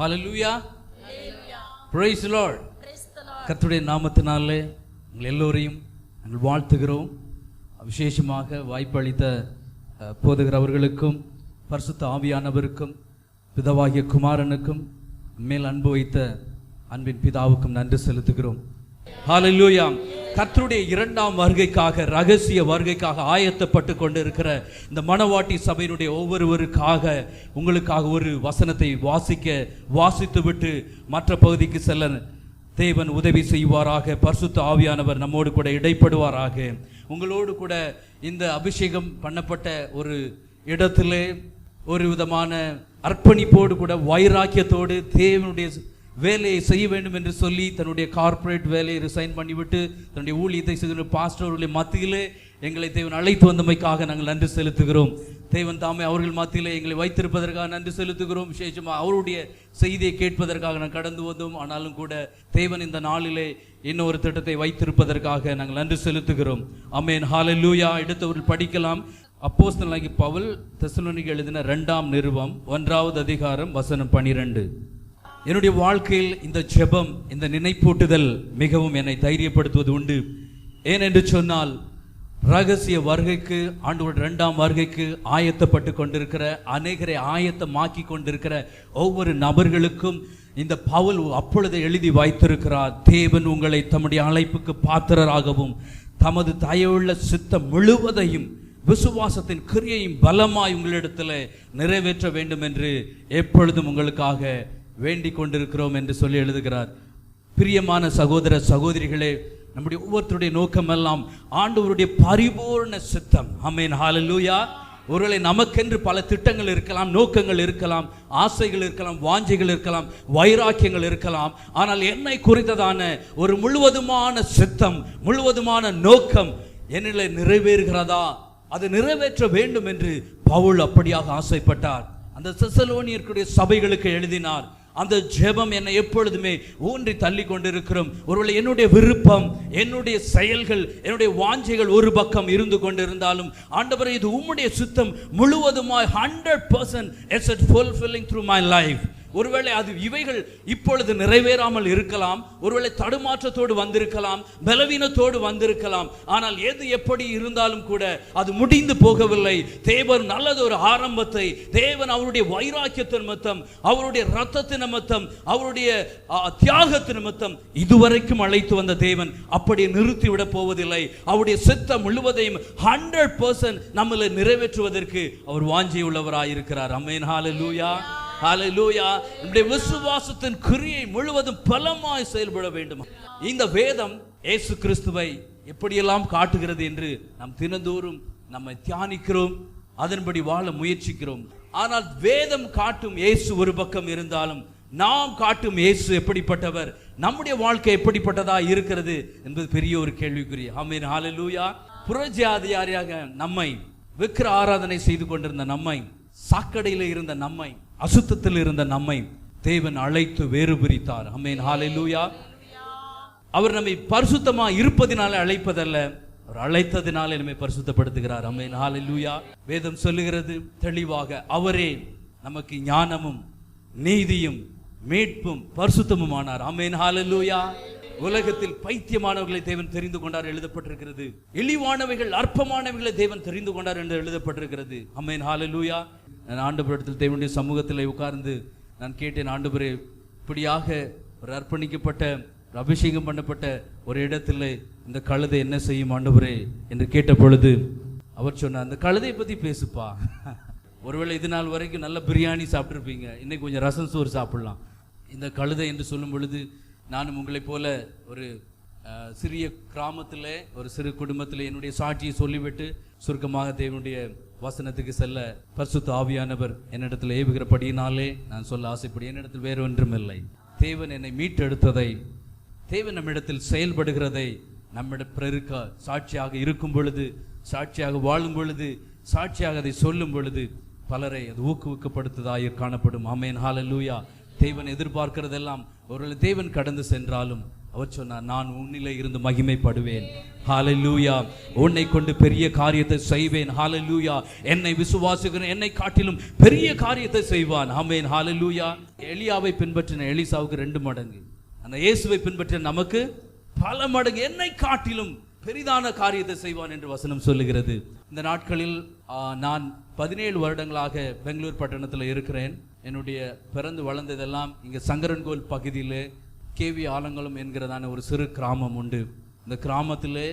Hallelujah. Praise the Lord. கர்த்தருடைய நாமத்தினாலே உங்கள் எல்லோரையும் நாங்கள் வாழ்த்துகிறோம். விசேஷமாக வாய்ப்பளித்த போதகர் அவர்களுக்கும் பரிசுத்த ஆவியானவருக்கும் பிதாவாகிய குமாரனுக்கும் மேல் அன்பு வைத்த அன்பின் பிதாவுக்கும் நன்றி செலுத்துகிறோம். ஹல்லேலூயா. கர்த்தருடைய இரண்டாம் வருகைக்காக, ரகசிய வருகைக்காக ஆயத்தப்பட்டு கொண்டு இருக்கிற இந்த மணவாட்டி சபையினுடைய ஒவ்வொருவருக்காக உங்களுக்காக ஒரு வசனத்தை வாசித்து விட்டு மற்ற பகுதிக்கு செல்ல தேவன் உதவி செய்வாராக. பரிசுத்த ஆவியானவர் நம்மோடு கூட இடைப்படுவாராக. உங்களோடு கூட இந்த அபிஷேகம் பண்ணப்பட்ட ஒரு இடத்திலே ஒரு விதமான அர்ப்பணிப்போடு கூட வைராக்கியத்தோடு தேவனுடைய வேலையை செய்ய வேண்டும் என்று சொல்லி தன்னுடைய கார்ப்பரேட் வேலையை ரிசைன் பண்ணிவிட்டு தன்னுடைய ஊழியத்தை செய்த பாஸ்டர்களுடைய மத்தியிலே எங்களை தேவன் அழைத்து வந்தமைக்காக நாங்கள் நன்றி செலுத்துகிறோம். தேவன் தாமே அவர்கள் மத்தியிலே எங்களை வைத்திருப்பதற்காக நன்றி செலுத்துகிறோம். விசேஷமாக அவருடைய செய்தியை கேட்பதற்காக நாங்கள் கடந்து வந்தோம். ஆனாலும் கூட தேவன் இந்த நாளிலே இன்னொரு திட்டத்தை வைத்திருப்பதற்காக நாங்கள் நன்றி செலுத்துகிறோம். ஆமென். ஹல்லேலூயா. எடுத்தவர்கள் படிக்கலாம். அப்போஸ்தலனாகிய பவுல் தெசலோனிக்கேயருக்கு எழுதின 2ஆம் நிருபம் 1வது அதிகாரம் வசனம் 12. என்னுடைய வாழ்க்கையில் இந்த ஜெபம், இந்த நினைப்பூட்டுதல் மிகவும் என்னை தைரியப்படுத்துவது உண்டு. ஏனென்று சொன்னால், ரகசிய வருகைக்கு, ஆண்டவருடைய 2ஆம் வருகைக்கு ஆயத்தப்பட்டு கொண்டிருக்கிற, அநேகரை ஆயத்தமாக்கி கொண்டிருக்கிற ஒவ்வொரு நபர்களுக்கும் இந்த பவுல் அப்பொழுது எழுதி வைத்திருக்கிறார். தேவன் உங்களை தம்முடைய அழைப்புக்கு பாத்திரராகவும் தமது தயவுள்ள சித்தம் முழுவதையும் விசுவாசத்தின் கிரியையும் பலமாய் உங்களிடத்தில் நிறைவேற்ற வேண்டும் என்று எப்பொழுதும் உங்களுக்காக வேண்டிக் கொண்டிருக்கிறோம் என்று சொல்லி எழுதுகிறார். பிரியமான சகோதர சகோதரிகளே, நம்முடைய ஒவ்வொருத்தருடைய நோக்கம் எல்லாம் ஆண்டவருடைய பரிபூர்ண சித்தம். ஆமென். ஹல்லேலூயா. ஒருவேளை நமக்கென்று பல திட்டங்கள் இருக்கலாம், நோக்கங்கள் இருக்கலாம், ஆசைகள் இருக்கலாம், வாஞ்சைகள் இருக்கலாம், வைராக்கியங்கள் இருக்கலாம். ஆனால் என்னை குறித்ததான ஒரு முழுவதுமான சித்தம், முழுவதுமான நோக்கம் என்னிலே நிறைவேறுகிறதா, அது நிறைவேற்ற வேண்டும் என்று பவுல் அப்படியாக ஆசைப்பட்டார். அந்த தெசலோனிக்கேயருடைய சபைகளுக்கு எழுதினார். அந்த ஜெபம் என்னை எப்பொழுதுமே ஊன்றி தள்ளி கொண்டிருக்கிறோம். ஒருவேளை என்னுடைய விருப்பம், என்னுடைய செயல்கள், என்னுடைய வாஞ்சைகள் ஒரு பக்கம் இருந்து கொண்டிருந்தாலும், ஆண்டவரே இது உம்முடைய சித்தம் முழுவதுமாய் 100% is it fulfilling through my life. ஒருவேளை அது இவைகள் இப்பொழுது நிறைவேறாமல் இருக்கலாம், ஒருவேளை தடுமாற்றத்தோடு வந்திருக்கலாம், பலவீனத்தோடு வந்திருக்கலாம். ஆனால் எது எப்படி இருந்தாலும் கூட அது முடிந்து போகவில்லை. தேவன் நல்லது ஒரு ஆரம்பத்தை, தேவன் அவருடைய வைராக்கியத்தின் நிமித்தம், அவருடைய இரத்தத்தின் நிமித்தம், அவருடைய தியாகத்தின் நிமித்தம் இதுவரைக்கும் அழைத்து வந்த தேவன் அப்படி நிறுத்திவிட போவதில்லை. அவருடைய சித்தம் முழுவதையும் 100% நம்மளை நிறைவேற்றுவதற்கு அவர் வாஞ்சை உள்ளவராயிருக்கிறார். ஆமென். ஹல்லேலூயா. ஹல்லேலூயா. நம்முடைய விசுவாசத்தின் கிரியை முழுவதும் பலமாய் செயல்பட வேண்டும். இந்த வேதம் இயேசு கிறிஸ்துவை எப்படியெல்லாம் காட்டுகிறது என்று நாம் தினந்தோறும் நம்மை தியானிக்கிறோம், அதன்படி வாழ முயற்சிக்கிறோம். ஆனால் வேதம் காட்டும் இயேசு ஒரு பக்கம் இருந்தாலும், நாம் காட்டும் இயேசு எப்படிப்பட்டவர், நம்முடைய வாழ்க்கை எப்படிப்பட்டதா இருக்கிறது என்பது பெரிய ஒரு கேள்விக்குறி. ஆமென். ஹல்லேலூயா. புறஜாதியாரியாக நம்மை, விக்கிர ஆராதனை செய்து கொண்டிருந்த நம்மை, சாக்கடையில் இருந்த நம்மை, அசுத்தத்தில் இருந்த நம்மை தேவன் அழைத்து வேறு பிரித்தார். ஆமென். ஹல்லேலூயா. அவர் நம்மை பரிசுத்தமா இருப்பதினாலே அழைப்பதல்ல, அவர் அழைத்ததினாலே நம்மை பரிசுத்தப்படுத்துகிறார். ஆமென். ஹல்லேலூயா. வேதம் சொல்லுகிறது தெளிவாக, அவரே நமக்கு ஞானமும் நீதியும் மீட்பும் பரிசுத்தமும் ஆனார். ஆமென். ஹல்லேலூயா. உலகத்தில் பைத்தியமானவர்களை தேவன் தெரிந்து கொண்டார் எழுதப்பட்டிருக்கிறது. இழிவானவைகள், அற்பமானவைகளை தேவன் தெரிந்து கொண்டார் என்று எழுதப்பட்டிருக்கிறது. ஆமென். ஹல்லேலூயா. நான் ஆண்டவரிடத்தில் தேவனுடைய சமூகத்தில் உட்கார்ந்து நான் கேட்டேன், ஆண்டவரே, இப்படியாக ஒரு அர்ப்பணிக்கப்பட்ட, அபிஷேகம் பண்ணப்பட்ட ஒரு இடத்துல இந்த கழுதை என்ன செய்யும் ஆண்டவரே என்று கேட்ட பொழுது அவர் சொன்னார், அந்த கழுதையை பற்றி பேசுப்பா. ஒருவேளை இது நாள் வரைக்கும் நல்ல பிரியாணி சாப்பிட்ருப்பீங்க, இன்னைக்கு கொஞ்சம் ரசம் சோறு சாப்பிடலாம். இந்த கழுதை என்று சொல்லும் பொழுது, நானும் உங்களைப் போல ஒரு சிறிய கிராமத்தில், ஒரு சிறு குடும்பத்தில் என்னுடைய சாட்சியை சொல்லிவிட்டு சுருக்கமாக தேவனுடைய வசனத்துக்கு செல்ல பரிசுத்த ஆவியானவர் என்னிடத்தில் ஏவுகிறபடியினாலே நான் சொல்ல ஆசைப்படி, என்னிடத்தில் வேறு ஒன்றும் இல்லை. தேவன் என்னை மீட்டெடுத்ததை, தேவன் நம்மிடத்தில் செயல்படுகிறதை நம்மிடம் பிறருக்க சாட்சியாக இருக்கும் பொழுது, சாட்சியாக வாழும் பொழுது, சாட்சியாக அதை சொல்லும் பொழுது பலரை அது ஊக்குவிக்கப்படுத்ததாக காணப்படும். ஆமென். ஹல்லேலூயா. தேவன் எதிர்பார்க்கிறதெல்லாம், ஒருவேளை தேவன் கடந்து சென்றாலும், அவர் சொன்னார், நான் உன்னிலே இருந்து மகிமைப்படுவேன். ஹல்லேலூயா. உன்னை கொண்டு பெரிய காரியத்தை செய்வேன். ஹல்லேலூயா. என்னை விசுவாசிக்கிற என்னை காட்டிலும் பெரிய காரியத்தை செய்வான். ஆமென். ஹல்லேலூயா. எலியாவை பின்பற்றின எலிசாவுக்கு 2 மடங்கு, அந்த இயேசுவை பின்பற்றின நமக்கு பல மடங்கு, என்னை காட்டிலும் பெரிதான காரியத்தை செய்வான் என்று வசனம் சொல்லுகிறது. இந்த நாட்களில் நான் 17 வருடங்களாக பெங்களூர் பட்டணத்தில் இருக்கிறேன். என்னுடைய பிறந்து வளர்ந்ததெல்லாம் இங்கே சங்கரன்கோல் பகுதியிலே கேவி ஆலங்குளம் என்கிறதான ஒரு சிறு கிராமம் உண்டு. இந்த கிராமத்திலே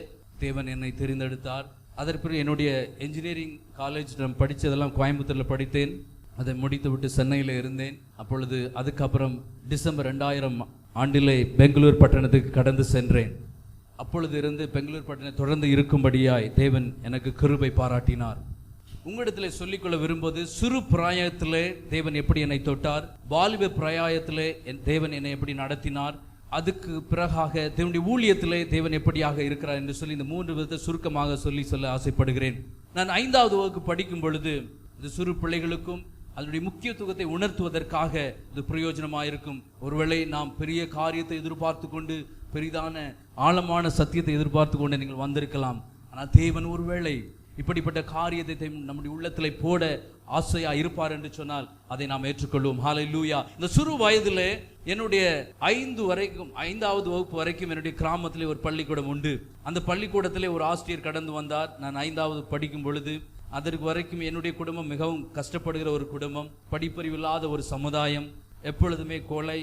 தேவன் என்னை தெரிந்தெடுத்தார். அதற்கு பிறகு என்னுடைய என்ஜினியரிங் காலேஜ் நான் படித்ததெல்லாம் கோயம்புத்தூரில் படித்தேன். அதை முடித்து விட்டு சென்னையில் இருந்தேன். அப்பொழுது அதுக்கப்புறம் டிசம்பர் 2000 ஆண்டிலே பெங்களூர் பட்டணத்துக்கு கடந்து சென்றேன். அப்பொழுது இருந்து பெங்களூர் பட்டணம் தொடர்ந்து இருக்கும்படியாய் தேவன் எனக்கு கிருபை பாராட்டினார். உங்களிடத்தில் சொல்லிக்கொள்ள விரும்புவது, சிறு பிராயத்திலே தேவன் எப்படி என்னை தொட்டார், வாலிப பிராயத்திலே தேவன் என்னை எப்படி நடத்தினார், அதுக்கு பிறகாக தேவனுடைய ஊழியத்திலே தேவன் எப்படியாக இருக்கிறார் என்று சொல்லி இந்த 3 விதத்தை சுருக்கமாக சொல்ல ஆசைப்படுகிறேன். நான் 5வது வகுப்பு படிக்கும் பொழுது இது சிறு பிள்ளைகளுக்கும் அதனுடைய முக்கியத்துவத்தை உணர்த்துவதற்காக இது பிரயோஜனமாயிருக்கும். ஒருவேளை நாம் பெரிய காரியத்தை எதிர்பார்த்து கொண்டு, பெரிதான ஆழமான சத்தியத்தை எதிர்பார்த்து கொண்டு நீங்கள் வந்திருக்கலாம். ஆனால் தேவன் ஒருவேளை இப்படிப்பட்ட காரியத்தை நம்முடைய உள்ளத்தில் போட ஆசையா இருப்பார் என்று சொன்னால் அதை நாம் ஏற்றுக்கொள்வோம். ஹல்லேலூயா. இந்த சிறு வயதிலே என்னுடைய 5வது வகுப்பு வரைக்கும் என்னுடைய கிராமத்திலே ஒரு பள்ளிக்கூடம் உண்டு. அந்த பள்ளிக்கூடத்திலே ஒரு ஆசிரியர் கடந்து வந்தார். நான் 5வது படிக்கும் பொழுது அதற்கு வரைக்கும் என்னுடைய குடும்பம் மிகவும் கஷ்டப்படுகிற ஒரு குடும்பம், படிப்பறிவில்லாத ஒரு சமுதாயம், எப்பொழுதுமே கொலை,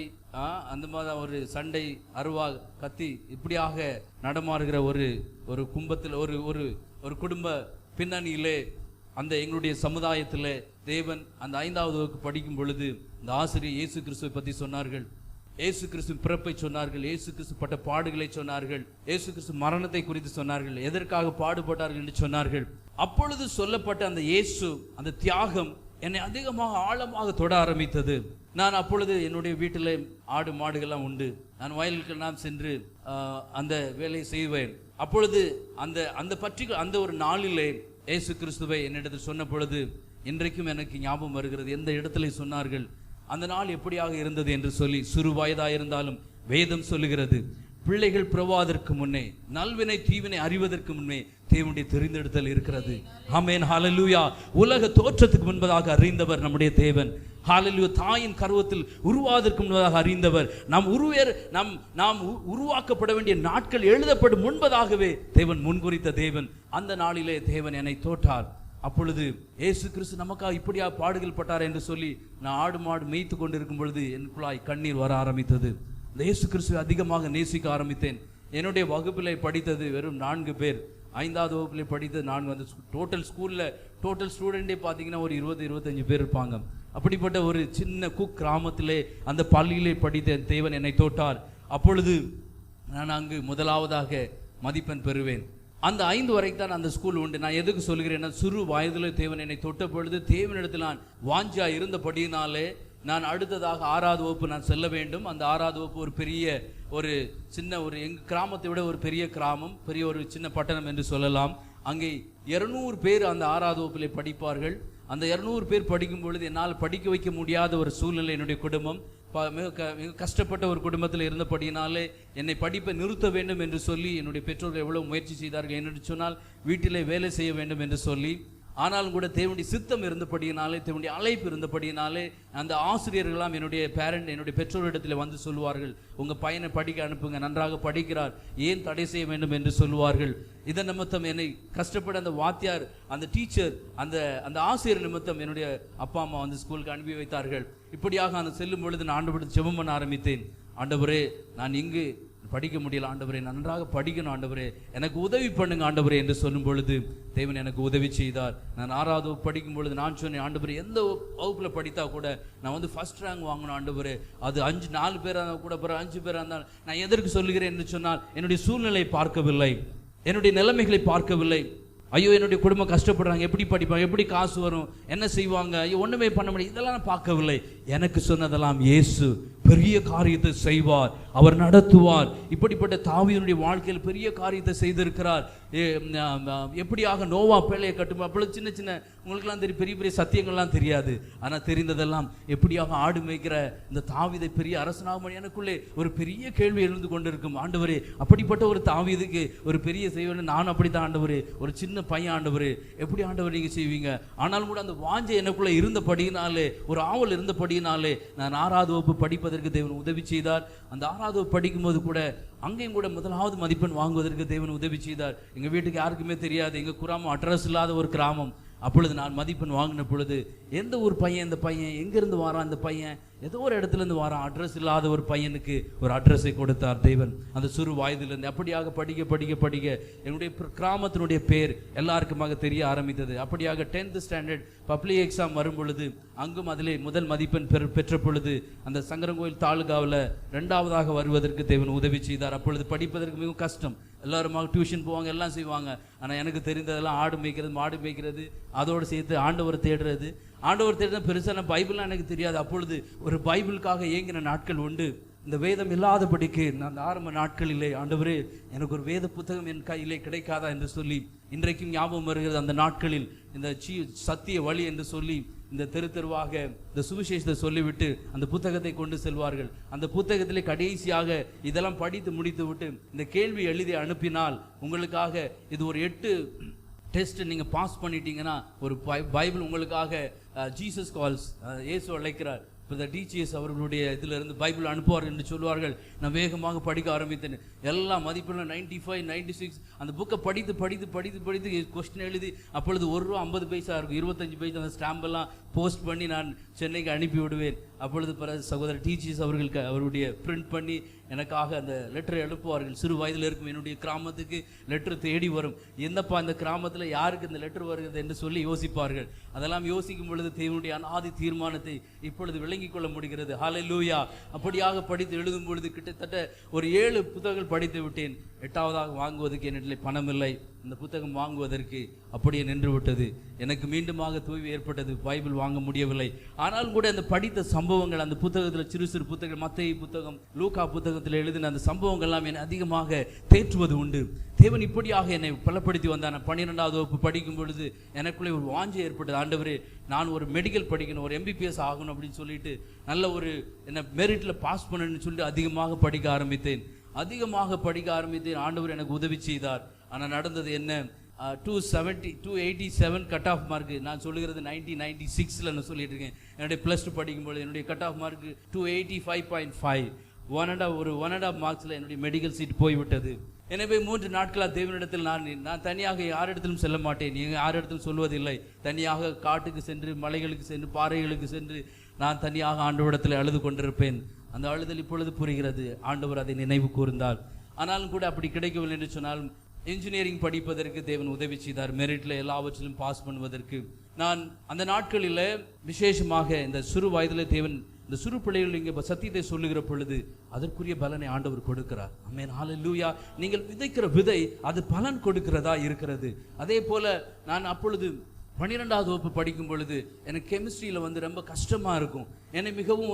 அந்த மாதிரி ஒரு சண்டை, அருவா, கத்தி இப்படியாக நடமாறுகிற ஒரு கும்பத்தில் ஒரு குடும்ப பின்னணியிலே அந்த எங்களுடைய சமுதாயத்தில் தேவன் அந்த 5வது வகுப்பு படிக்கும் பொழுது இந்த ஆசிரியர் இயேசு கிறிஸ்துவை பற்றி சொன்னார்கள். இயேசு கிறிஸ்து பிறப்பை சொன்னார்கள், இயேசு கிறிஸ்து பட்ட பாடுகளை சொன்னார்கள், இயேசு கிறிஸ்து மரணத்தை குறித்து சொன்னார்கள், எதற்காக பாடுபட்டார்கள் என்று சொன்னார்கள். அப்பொழுது சொல்லப்பட்ட அந்த இயேசு, அந்த தியாகம் என்னை அதிகமாக ஆழமாக தொட ஆரம்பித்தது. நான் அப்பொழுது என்னுடைய வீட்டில் ஆடு மாடுகள்லாம் உண்டு. நான் வயலுக்கெல்லாம் சென்று அந்த வேலையை செய்வேன். அப்பொழுது அந்த ஒரு நாளிலே இயேசு கிறிஸ்துவை என்னிடத்தில் சொன்ன பொழுது இன்றைக்கும் எனக்கு ஞாபகம் வருகிறது. எந்த இடத்துல சொன்னார்கள், அந்த நாள் எப்படியாக இருந்தது என்று சொல்லி. சிறு வயதாயிருந்தாலும் வேதம் சொல்லுகிறது, பிள்ளைகள் பிறவாதற்கு முன்னே, நல்வினை தீவினை அறிவதற்கு முன்னே தேவனுடைய தெரிந்தெடுத்தல் இருக்கிறது. ஆமென். ஹல்லேலூயா. உலக தோற்றத்துக்கு முன்பதாக அறிந்தவர் நம்முடைய தேவன். ஹல்லேலூயா. தாயின் கருவத்தில் உருவாவதற்கு முன்பதாக அறிந்தவர். நாம் உருவாக்கப்பட வேண்டிய நாட்கள் எழுதப்படும் முன்பதாகவே தேவன் முன்குறித்த தேவன். அந்த நாளிலே தேவன் என்னை தோற்றார். அப்பொழுது இயேசு கிறிஸ்து நமக்காக இப்படியா பாடுகள் பட்டார் என்று சொல்லி நான் ஆடு மாடு மேய்த்து கொண்டிருக்கும் பொழுது எனக்குள்ளாய் கண்ணீர் வர ஆரம்பித்தது. இந்த இயேசு கிறிஸ்துவை அதிகமாக நேசிக்க ஆரம்பித்தேன். என்னுடைய வகுப்பிலே படித்தது வெறும் 4 பேர். 5வது வகுப்பிலே படித்தது 4. அந்த டோட்டல் ஸ்டூடெண்டே பார்த்தீங்கன்னா ஒரு 20-25 பேர் இருப்பாங்க. அப்படிப்பட்ட ஒரு சின்ன கிராமத்திலே அந்த பள்ளியிலே படித்த தேவன் என்னை தோட்டார். அப்பொழுது நான் அங்கு முதலாவதாக மதிப்பெண் பெறுவேன். அந்த 5 வரைக்கும் தான் அந்த ஸ்கூல் உண்டு. நான் எதுக்கு சொல்கிறேன்னா, சிறு வயதில் தேவன் என்னை தொட்ட பொழுது தேவனிடத்தில் நான் வாஞ்சா இருந்தபடியினாலே நான் அடுத்ததாக 6வது வகுப்பு நான் செல்ல வேண்டும். அந்த 6வது வகுப்பு ஒரு சின்ன எங்கள் கிராமத்தை விட ஒரு பெரிய கிராமம், பெரிய ஒரு சின்ன பட்டணம் என்று சொல்லலாம். அங்கே 200 பேர் அந்த 6வது வகுப்பிலே படிப்பார்கள். அந்த 200 பேர் படிக்கும் பொழுது என்னால் படிக்க வைக்க முடியாத ஒரு சூழ்நிலை. என்னுடைய குடும்பம் மிக கஷ்டப்பட்ட ஒரு குடும்பத்தில் இருந்தபடியினாலே என்னை படிப்பை நிறுத்த வேண்டும் என்று சொல்லி என்னுடைய பெற்றோர்கள் எவ்வளவு முயற்சி செய்தார்கள் என்று சொன்னால் வீட்டிலே வேலை செய்ய வேண்டும் என்று சொல்லி. ஆனாலும் கூட தேவனுடைய சித்தம் இருந்தபடியினாலே, தேவனுடைய அழைப்பு இருந்தபடியினாலே அந்த ஆசிரியர்களாம் என்னுடைய பெற்றோரிடத்தில் வந்து சொல்லுவார்கள், உங்கள் பையனை படிக்க அனுப்புங்க, நன்றாக படிக்கிறார், ஏன் தடை செய்ய வேண்டும் என்று சொல்லுவார்கள். இதன் நிமித்தம் என்னை கஷ்டப்பட அந்த வாத்தியார், அந்த டீச்சர், அந்த ஆசிரியர் நிமித்தம் என்னுடைய அப்பா அம்மா வந்து ஸ்கூலுக்கு அனுப்பி வைத்தார்கள். இப்படியாக அந்த செல்லும் பொழுது நான் ஆண்டவரிடம் ஜெபம் பண்ண ஆரம்பித்தேன். ஆண்டவரே, நான் இங்கு படிக்க முடியல ஆண்டவரே, நன்றாக படிக்கணும் ஆண்டவரே, எனக்கு உதவி பண்ணுங்க ஆண்டவரே என்று சொல்லும் பொழுது தேவன் எனக்கு உதவி செய்தார். நான் 6வது வகுப்பு படிக்கும் பொழுது நான் சொன்னேன், ஆண்டவரே, எந்த வகுப்பில் படித்தா கூட நான் வந்து ஃபர்ஸ்ட் ரேங்க் வாங்கணும் ஆண்டவரே. அது 4 பேராக இருந்தால் கூட, பிறகு 5 பேராக இருந்தால் நான் எதற்கு சொல்லுகிறேன் என்று சொன்னால், என்னுடைய சூழ்நிலை பார்க்கவில்லை, என்னுடைய நிலைமைகளை பார்க்கவில்லை. ஐயோ, என்னுடைய குடும்பம் கஷ்டப்படுறாங்க, எப்படி படிப்பாங்க, எப்படி காசு வரும், என்ன செய்வாங்க, ஐயோ ஒன்றுமே பண்ண முடியாது, இதெல்லாம் நான் பார்க்கவில்லை. எனக்கு சொன்னதெல்லாம் இயேசு பெரிய காரியத்தை செய்வார், அவர் நடத்துவார். இப்படிப்பட்ட தாவீதுடைய வாழ்க்கையில் பெரிய காரியத்தை செய்திருக்கிறார். எப்படியாக நோவா பேழையை கட்டும், அப்பொழுது சின்ன சின்ன உங்களுக்கெல்லாம் தெரியும், பெரிய பெரிய சத்தியங்கள்லாம் தெரியாது. ஆனால் தெரிந்ததெல்லாம் எப்படியாக ஆடு மேய்க்கிற இந்த தாவீதை பெரிய அரசனாகும் எனக்குள்ளே ஒரு பெரிய கேள்வி எழுந்து கொண்டிருக்கும். ஆண்டவரே, அப்படிப்பட்ட ஒரு தாவீதுக்கு ஒரு பெரிய செய்வேன், நான் அப்படித்தான் ஆண்டவரே, ஒரு சின்ன பையன் ஆண்டவரே, எப்படி ஆண்டவர் நீங்கள் செய்வீங்க? ஆனாலும் கூட அந்த வாஞ்சை எனக்குள்ளே இருந்தபடியினாலே, ஒரு ஆவல் இருந்தபடியினாலே நான் 6வது வகுப்பு படிப்பதற்கு தேவன் உதவி செய்தார். அந்த 6வது வகுப்பு படிக்கும்போது கூட அங்கேயும் கூட 1வது மதிப்பெண் வாங்குவதற்கு தேவன் உதவி செய்தார். எங்கள் வீட்டுக்கு யாருக்குமே தெரியாது, எங்கள் கிராமம் அட்ரஸ் இல்லாத ஒரு கிராமம். அப்பொழுது நான் மதிப்பெண் வாங்கின பொழுது எந்த ஒரு பையன், இந்த பையன் எங்கேருந்து வாரான், இந்த பையன் ஏதோ ஒரு இடத்துலேருந்து வாரான், அட்ரஸ் இல்லாத ஒரு பையனுக்கு ஒரு அட்ரஸை கொடுத்தார் தேவன் அந்த சிறு வயதிலிருந்து. அப்படியாக படிக்க படிக்க படிக்க என்னுடைய கிராமத்தினுடைய பேர் எல்லாருக்குமாக தெரிய ஆரம்பித்தது. அப்படியாக 10th ஸ்டாண்டர்ட் பப்ளிக் எக்ஸாம் வரும் பொழுது அங்கும் அதிலே முதல் மதிப்பெண் பெற்ற பொழுது அந்த சங்கரங்கோயில் தாலுகாவில் 2வதாக வருவதற்கு தேவன் உதவி செய்தார். அப்பொழுது படிப்பதற்கு மிகவும் கஷ்டம். எல்லாருமாக டியூஷன் போவாங்க, எல்லாம் செய்வாங்க. ஆனால் எனக்கு தெரிந்ததெல்லாம் ஆடு மேய்க்கிறது, மாடு மேய்க்கிறது, அதோடு சேர்த்து ஆண்டவர் தேடுறது. ஆண்டவர் தேடுறது பெருசான பைபிள்லாம் எனக்கு தெரியாது. அப்பொழுது ஒரு பைபிளுக்காக ஏங்கின நாட்கள் உண்டு. இந்த வேதம் இல்லாதபடிக்கு நான் ஆரம்ப நாட்களிலே, ஆண்டவரே எனக்கு ஒரு வேத புத்தகம் என் கையிலே கிடைக்காதா என்று சொல்லி இன்றைக்கும் ஞாபகம் வருகிறது. அந்த நாட்களில் இந்த சத்திய வழி என்று சொல்லி இந்த தெருவாக இந்த சுவிசேஷத்தை சொல்லிவிட்டு அந்த புத்தகத்தை கொண்டு செல்வார்கள். அந்த புத்தகத்திலே கடைசியாக இதெல்லாம் படித்து முடித்து விட்டு இந்த கேள்வி எழுதி அனுப்பினால் உங்களுக்காக இது ஒரு 8 டெஸ்ட் நீங்கள் பாஸ் பண்ணிட்டீங்கன்னா ஒரு பைபிள் உங்களுக்காக ஜீசஸ் கால்ஸ், இயேசு அழைக்கிறார், இப்போ டிஜிஎஸ் அவர்களுடைய இதிலிருந்து பைபிள் அனுப்புவார் என்று சொல்வார்கள். நான் வேகமாக படிக்க ஆரம்பித்தேன். எல்லா மதிப்பெண்ணும் 95, 96. அந்த புக்கை படித்து படித்து படித்து படித்து கொஸ்டின் எழுதி, அப்பொழுது ₹1.50 இருக்கும், 25 பைசா அந்த ஸ்டாம்பெல்லாம் போஸ்ட் பண்ணி நான் சென்னைக்கு அனுப்பி விடுவேன். அப்பொழுது பிறகு சகோதரர் டிஜிஎஸ் அவர்களுக்கு அவருடைய பிரிண்ட் பண்ணி எனக்காக அந்த லெட்டரை எழுப்புவார்கள். சிறு வயதில் இருக்கும் என்னுடைய கிராமத்துக்கு லெட்டர் தேடி வரும். என்னப்பா இந்த கிராமத்தில் யாருக்கு இந்த லெட்டர் வருகிறது என்று சொல்லி யோசிப்பார்கள். அதெல்லாம் யோசிக்கும் பொழுது தேவனுடைய அநாதி தீர்மானத்தை இப்பொழுது விளங்கிக் கொள்ள முடிகிறது. ஹல்லேலூயா. அப்படியாக படித்து எழுதும் பொழுது கிட்டத்தட்ட ஒரு 7 புத்தகங்கள் படித்து விட்டேன். 8வதாக வாங்குவதற்கு என்னிடத்தில் பணம் இல்லை. இந்த புத்தகம் வாங்குவதற்கு அப்படியே நின்று விட்டது. எனக்கு மீண்டுமாக தூய்மை ஏற்பட்டது, பைபிள் வாங்க முடியவில்லை. ஆனாலும் கூட அந்த படித்த சம்பவங்கள், அந்த புத்தகத்தில் சிறு சிறு புத்தகங்கள், மத்தேயு புத்தகம், லூக்கா புத்தகத்தில் எழுதின அந்த சம்பவங்கள் எல்லாம் என்னை அதிகமாக தேற்றுவது உண்டு. தேவன் இப்படியாக என்னை பலப்படுத்தி வந்தான். 12வது வகுப்பு படிக்கும் பொழுது எனக்குள்ளே ஒரு வாஞ்சை ஏற்பட்டது. ஆண்டவரே, நான் ஒரு மெடிக்கல் படிக்கணும், ஒரு MBBS ஆகணும் அப்படின்னு சொல்லிட்டு நல்ல ஒரு என்ன மெரிட்டில் பாஸ் பண்ணணும்னு சொல்லிட்டு அதிகமாக படிக்க ஆரம்பித்தேன். ஆண்டவர் எனக்கு உதவி செய்தார். ஆனால் நடந்தது என்ன, 287 கட் ஆஃப் மார்க். நான் சொல்லுகிறது 1996 நான் சொல்லிட்டு இருக்கேன். என்னுடைய +2 படிக்கும்போது என்னுடைய கட் ஆஃப் மார்க் 285.5. 1.5 மார்க்ஸில் என்னுடைய மெடிக்கல் சீட் போய்விட்டது. எனவே 3 நாட்களாக தேவனிடத்தில் நான் தனியாக யாரிடத்திலும் செல்ல மாட்டேன், நீங்கள் யாரிடத்திலும் சொல்வதில்லை. தனியாக காட்டுக்கு சென்று, மலைகளுக்கு சென்று, பாறைகளுக்கு சென்று நான் தனியாக ஆண்டவரிடத்தில் அழுது கொண்டிருப்பேன். அந்த அழுதல் இப்பொழுது புரிகிறது. ஆண்டவர் அதை நினைவு கூர்ந்தார். ஆனாலும் கூட அப்படி கிடைக்கவில்லை என்று சொன்னால் இன்ஜினியரிங் படிப்பதற்கு தேவன் உதவி செய்தார். மெரிட்டில் எல்லாவற்றிலும் பாஸ் பண்ணுவதற்கு. நான் அந்த நாட்களில் விசேஷமாக இந்த சிறு வயதில் தேவன் இந்த சிறு பிள்ளைகள் இங்கே சத்தியத்தை சொல்லுகிற பொழுது அதற்குரிய பலனை ஆண்டவர் கொடுக்கிறார். ஆமென், ஹல்லேலூயா. நீங்கள் விதைக்கிற விதை அது பலன் கொடுக்கிறதா இருக்கிறது. அதே போல நான் அப்பொழுது 12வது வகுப்பு படிக்கும் பொழுது எனக்கு கெமிஸ்ட்ரியில் ரொம்ப கஷ்டமாக இருக்கும். என்னை மிகவும்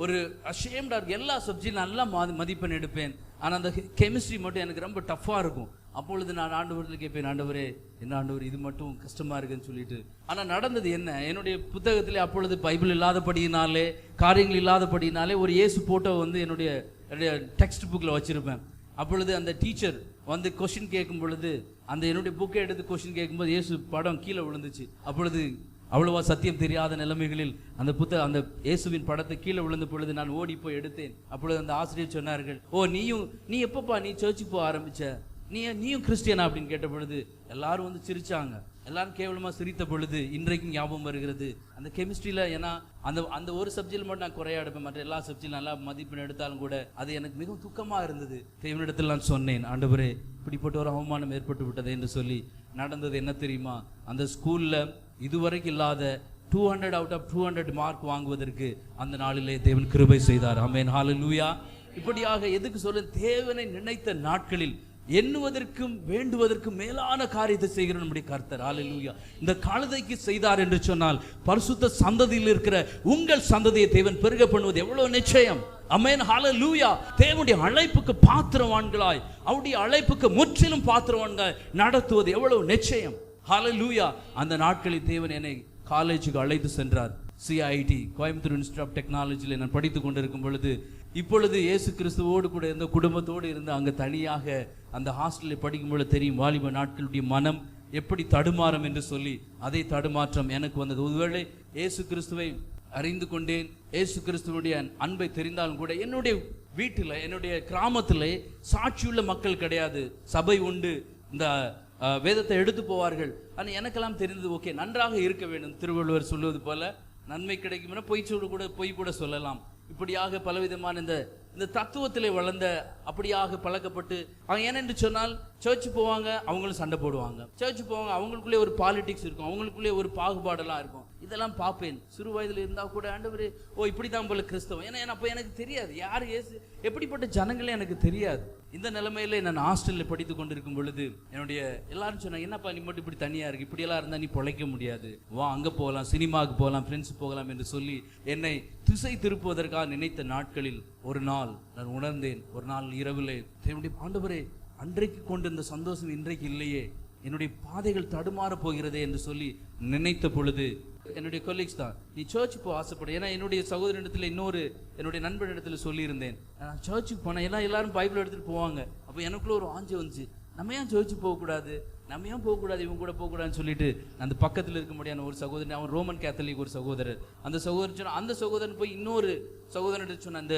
ஒரு அஷேம்டாக இருக்கும். எல்லா சப்ஜெக்டும் நல்லா மதிப்பெண் எடுப்பேன். ஆனால் அந்த கெமிஸ்ட்ரி மட்டும் எனக்கு ரொம்ப டஃப்பாக இருக்கும். அப்பொழுது நான் ஆண்டவரில் கேட்பேன், ஆண்டவரே என்ன ஆண்டவர் இது மட்டும் கஷ்டமாக இருக்குன்னு சொல்லிட்டு. ஆனால் நடந்தது என்ன, என்னுடைய புத்தகத்திலே அப்பொழுது பைபிள் இல்லாதபடியினாலே, காரியங்கள் இல்லாதபடியினாலே ஒரு இயேசு போட்டோ என்னுடைய டெக்ஸ்ட் புக்கில் வச்சுருப்பேன். அப்பொழுது அந்த டீச்சர் கொஸ்டின் கேட்கும் பொழுது அந்த என்னுடைய புக்கை எடுத்து கொஸ்டின் கேட்கும்போது இயேசு படம் கீழே விழுந்துச்சு. அப்பொழுது அவ்வளவா சத்தியம் தெரியாத நிலைமைகளில் அந்த இயேசுவின் படத்தை கீழே விழுந்த பொழுது நான் ஓடி போய் எடுத்தேன். அப்பொழுது அந்த ஆசிரியர் சொன்னார்கள், நீ எப்பப்பா நீ சர்ச்சுக்கு போக ஆரம்பிச்ச, நீயும் கிறிஸ்டியனா அப்படின்னு கேட்ட பொழுது எல்லாரும் சிரிச்சாங்க. எல்லாரும் கேவலமாக சிரித்த பொழுது இன்றைக்கும் ஞாபகம் வருகிறது. அந்த கெமிஸ்ட்ரியில் ஏன்னா அந்த ஒரு சப்ஜெக்டில் மட்டும் நான் குறையா எடுப்பேன், மற்ற எல்லா சப்ஜெக்டும் நல்லா மதிப்பெண் எடுத்தாலும் கூட அது எனக்கு மிகவும் துக்கமாக இருந்தது. தேவனிடத்தில் நான் சொன்னேன், ஆண்டவரே இப்படிப்பட்ட ஒரு அவமானம் ஏற்பட்டு விட்டது என்று சொல்லி. நடந்தது என்ன தெரியுமா, அந்த ஸ்கூலில் இதுவரைக்கும் இல்லாத 200 out of 200 மார்க் வாங்குவதற்கு அந்த நாளிலே தேவன் கிருபை செய்தார். ஆமென், ஹல்லேலூயா. இப்படியாக எதுக்கு சொல்ல, தேவனை நினைத்த நாட்களில் எண்ணுவதற்கும் வேண்டுவதற்கும் மேலான காரியத்தை செய்கிற நம்முடைய கர்த்தர். ஹல்லேலூயா. இந்த கழுதைக்கு செய்தார் என்று சொன்னால் பரிசுத்த சந்ததியில் இருக்கிற உங்கள் சந்ததியை தேவன் பெருக பண்ணுவது எவ்வளவு நிச்சயம். ஆமென், ஹல்லேலூயா. தேவனுடைய அழைப்புக்கு பாத்திரவான்களாய், அவருடைய அழைப்புக்கு முற்றிலும் பாத்திரவான்களாய் நடத்துவது எவ்வளவு நிச்சயம். ஹல்லேலூயா. அந்த நாட்களில் தேவன் என்னை காலேஜுக்கு அழைத்து சென்றார். CIT கோயம்புத்தூர் இன்ஸ்டிடியூட் ஆஃப் டெக்னாலஜியில் நான் படித்து கொண்டிருக்கும் பொழுது, இப்பொழுது இயேசு கிறிஸ்துவோடு கூட இருந்த குடும்பத்தோடு இருந்து அங்கே தனியாக அந்த ஹாஸ்டலில் படிக்கும்போது தெரியும் வாலிப நாட்களுடைய மனம் எப்படி தடுமாறும் என்று சொல்லி, அதே தடுமாற்றம் எனக்கு வந்தது. ஒருவேளை இயேசு கிறிஸ்துவை அறிந்து கொண்டேன், இயேசு கிறிஸ்துவனுடைய அன்பை தெரிந்தாலும் கூட என்னுடைய வீட்டில், என்னுடைய கிராமத்தில் சாட்சியுள்ள மக்கள் கிடையாது. சபை உண்டு, இந்த வேதத்தை எடுத்து போவார்கள். ஆனால் எனக்கெல்லாம் தெரிந்தது, ஓகே நன்றாக இருக்க வேண்டும். திருவள்ளுவர் சொல்லுவது போல நன்மை கிடைக்கும் பொய் கூட சொல்லலாம். இப்படியாக பலவிதமான இந்த தத்துவத்திலே வளர்ந்த, அப்படியாக பழக்கப்பட்டு அவங்க ஏனென்று சொன்னால் சர்ச்சு போவாங்க, அவங்களும் சண்டை போடுவாங்க. சர்ச்சு போவாங்க, அவங்களுக்குள்ளே ஒரு பாலிடிக்ஸ் இருக்கும், அவங்களுக்குள்ளே ஒரு பாகுபாடெல்லாம் இருக்கும். இதெல்லாம் பார்ப்பேன். சிறு வயதில் இருந்தால் கூட ஆண்டவரே ஓ இப்படி தான் போல கிறிஸ்தவம். ஏன்னா அப்போ எனக்கு தெரியாது யார் இயேசு, எப்படிப்பட்ட ஜனங்களே எனக்கு தெரியாது. இந்த நிலைமையில நான் ஹாஸ்டலில் படித்து கொண்டிருக்கும் பொழுது என்னுடைய எல்லாரும் சொன்னாங்க, என்னப்பா நீ மட்டும் இப்படி தனியாக இருக்கு, இப்படியெல்லாம் இருந்தால் நீ பிழைக்க முடியாது, வா அங்கே போகலாம், சினிமாவுக்கு போகலாம், ஃப்ரெண்ட்ஸ் போகலாம் என்று சொல்லி என்னை திசை திருப்புவதற்காக நினைத்த நாட்களில் ஒரு நாள் நான் உணர்ந்தேன். ஒரு நாள் இரவிலே என்னுடைய ஆண்டவரே, அன்றைக்கு கொண்டிருந்த சந்தோஷம் இன்றைக்கு இல்லையே, என்னுடைய பாதைகள் தடுமாற போகிறதே என்று சொல்லி நினைத்த பொழுது என்னுடைய கொலீக்ஸ் தான், நீ சர்ச்சு போக ஆசைப்படு. ஏன்னா என்னுடைய சகோதரனிடத்தில் என்னுடைய நண்பனிடத்தில் சொல்லியிருந்தேன், நான் சர்ச்சுக்கு போனேன், எல்லாரும் பைபிள் எடுத்துகிட்டு போவாங்க. அப்போ எனக்குள்ள ஒரு ஆஞ்சு வந்துச்சு, நம்ம ஏன் சர்ச்சு போகக்கூடாது, நம்ம ஏன் போகக்கூடாது, இவங்க கூட போகக்கூடாதுன்னு சொல்லிட்டு அந்த பக்கத்தில் இருக்க முடியாத ஒரு சகோதரன், அவன் ரோமன் கேத்தலிக் ஒரு சகோதரர், அந்த சகோதரன் சொன்ன, அந்த சகோதரன் போய் இன்னொரு சகோதரன் சொன்ன, அந்த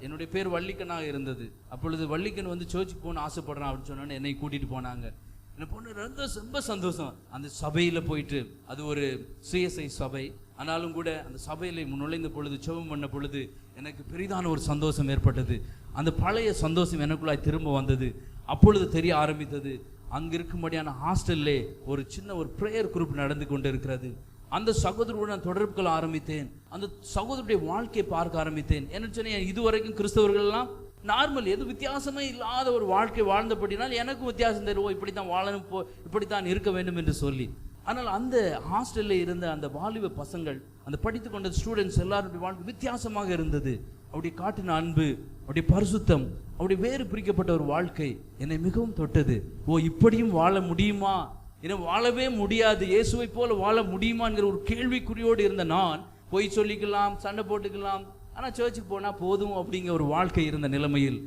என்னுடைய பேர் வள்ளிக்கனாக இருந்தது. அப்பொழுது வள்ளிக்கன் வந்து சர்ச்சுக்கு போகணும்னு ஆசைப்படுறான் அப்படின்னு சொன்னோன்னு என்னை கூட்டிகிட்டு போனாங்க. என்ன பொண்ணு ரொம்ப சந்தோஷம். அந்த சபையில் போயிட்டு, அது ஒரு CSI சபை, ஆனாலும் கூட அந்த சபையில் நுழைந்த பொழுது, ஜெபம் பண்ண பொழுது எனக்கு பெரிதான ஒரு சந்தோஷம் ஏற்பட்டது. அந்த பழைய சந்தோஷம் எனக்குள்ளாய் திரும்ப வந்தது. அப்பொழுது தெரிய ஆரம்பித்தது, அங்கே இருக்கும்படியான ஹாஸ்டல்லே ஒரு சின்ன ஒரு ப்ரேயர் குரூப் நடந்து கொண்டு இருக்கிறது. அந்த சகோதரருடன் நான் தொடர்பு கொள்ள ஆரம்பித்தேன். அந்த சகோதரருடைய வாழ்க்கையை பார்க்க ஆரம்பித்தேன். என்ன சொன்னேன், இதுவரைக்கும் கிறிஸ்தவர்கள்லாம் நார்மல், எது வித்தியாசமே இல்லாத ஒரு வாழ்க்கை வாழ்ந்தபடினால் எனக்கும் வித்தியாசம் தெரியும், இப்படித்தான் வாழணும், இப்படித்தான் இருக்க வேண்டும் என்று சொல்லி. ஆனால் அந்த ஹாஸ்டலில் இருந்த அந்த வாலிப பசங்கள், அந்த படித்து கொண்ட ஸ்டூடெண்ட்ஸ் எல்லாருடைய வாழ்க்கை வித்தியாசமாக இருந்தது. அவருடைய காட்டின அன்பு, அவருடைய பரிசுத்தம், அவருடைய வேறு பிரிக்கப்பட்ட ஒரு வாழ்க்கை என்னை மிகவும் தொட்டது. ஓ இப்படியும் வாழ முடியுமா, ஏன்னா வாழவே முடியாது, இயேசுவை போல வாழ முடியுமாங்கிற ஒரு கேள்விக்குறியோடு இருந்த நான், போய் சொல்லிக்கலாம், சண்டை போட்டுக்கலாம், ஆனால் சர்ச்சுக்கு போனால் போதும் அப்படிங்கிற ஒரு வாழ்க்கை இருந்த நிலைமையில்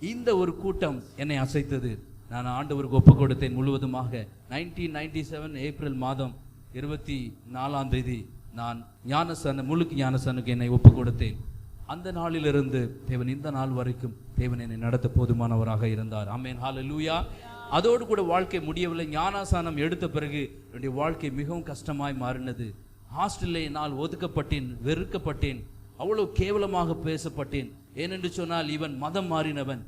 இந்த ஒரு கூட்டம் என்னை அசைத்தது. நான் ஆண்டவருக்கு ஒப்பு கொடுத்தேன் முழுவதுமாக. 1997 ஏப்ரல் மாதம் 24ஆம் தேதி நான் முழுக்க ஞானஸ்தானுக்கு என்னை ஒப்பு கொடுத்தேன். அந்த நாளிலிருந்து தேவன் இந்த நாள் வரைக்கும் தேவன் என்னை நடத்த போதுமானவராக இருந்தார். ஆமென், ஹல்லேலூயா. அதோடு கூட வாழ்க்கை முடியவில்லை. ஞானஸ்தானம் எடுத்த பிறகு என்னுடைய வாழ்க்கை மிகவும் கஷ்டமாய் மாறினது. ஹாஸ்டலில் நான் ஒதுக்கப்பட்டேன், வெறுக்கப்பட்டேன், அவ்வளவு கேவலமாக பேசப்பட்டேன். ஏனென்று சொன்னால் இவன் மதம் மாறினவன்,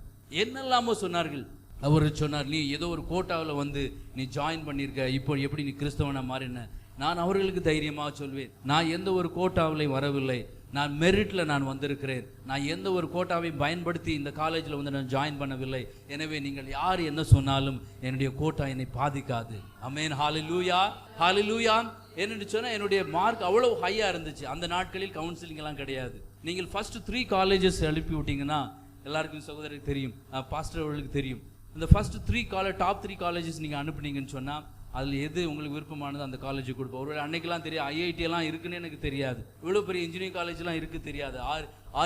என்னெல்லாமோ சொன்னார்கள். அவர் சொன்னார், நீ ஏதோ ஒரு கோட்டாவில் வந்து நீ ஜாயின் பண்ணியிருக்க, இப்போ எப்படி நீ கிறிஸ்தவனை மாறின. நான் அவர்களுக்கு தைரியமாக சொல்வேன், நான் எந்த ஒரு கோட்டாவிலையும் வரவில்லை, நான் மெரிட்டில் நான் வந்திருக்கிறேன், நான் எந்த ஒரு கோட்டாவையும் பயன்படுத்தி இந்த காலேஜில் வந்து நான் ஜாயின் பண்ணவில்லை. எனவே நீங்கள் யார் என்ன சொன்னாலும் என்னுடைய கோட்டா என்னை பாதிக்காது. ஆமென், ஹல்லேலூயா, ஹல்லேலூயா. என்னென்னு சொன்னால் என்னுடைய மார்க் அவ்வளோ ஹையாக இருந்துச்சு. அந்த நாட்களில் கவுன்சிலிங் எல்லாம் கிடையாது. நீங்கள் ஃபர்ஸ்ட் 3 காலேஜஸ் எழுப்பி விட்டீங்கன்னா, எல்லாருக்கும் சகோதரருக்கு தெரியும், பாஸ்டர் அவர்களுக்கு தெரியும், இந்த ஃபர்ஸ்ட் 3 டாப் 3 காலேஜஸ் நீங்கள் அனுப்புனீங்கன்னு சொன்னால் அதில் எது உங்களுக்கு விருப்பமானது அந்த காலேஜுக்கு கொடுப்போம். ஒருவேளை அன்னைக்கெல்லாம் தெரியும், IIT எல்லாம் இருக்குன்னு எனக்கு தெரியாது, இவ்வளோ பெரிய இன்ஜினியரிங் காலேஜ்லாம் இருக்குது தெரியாது,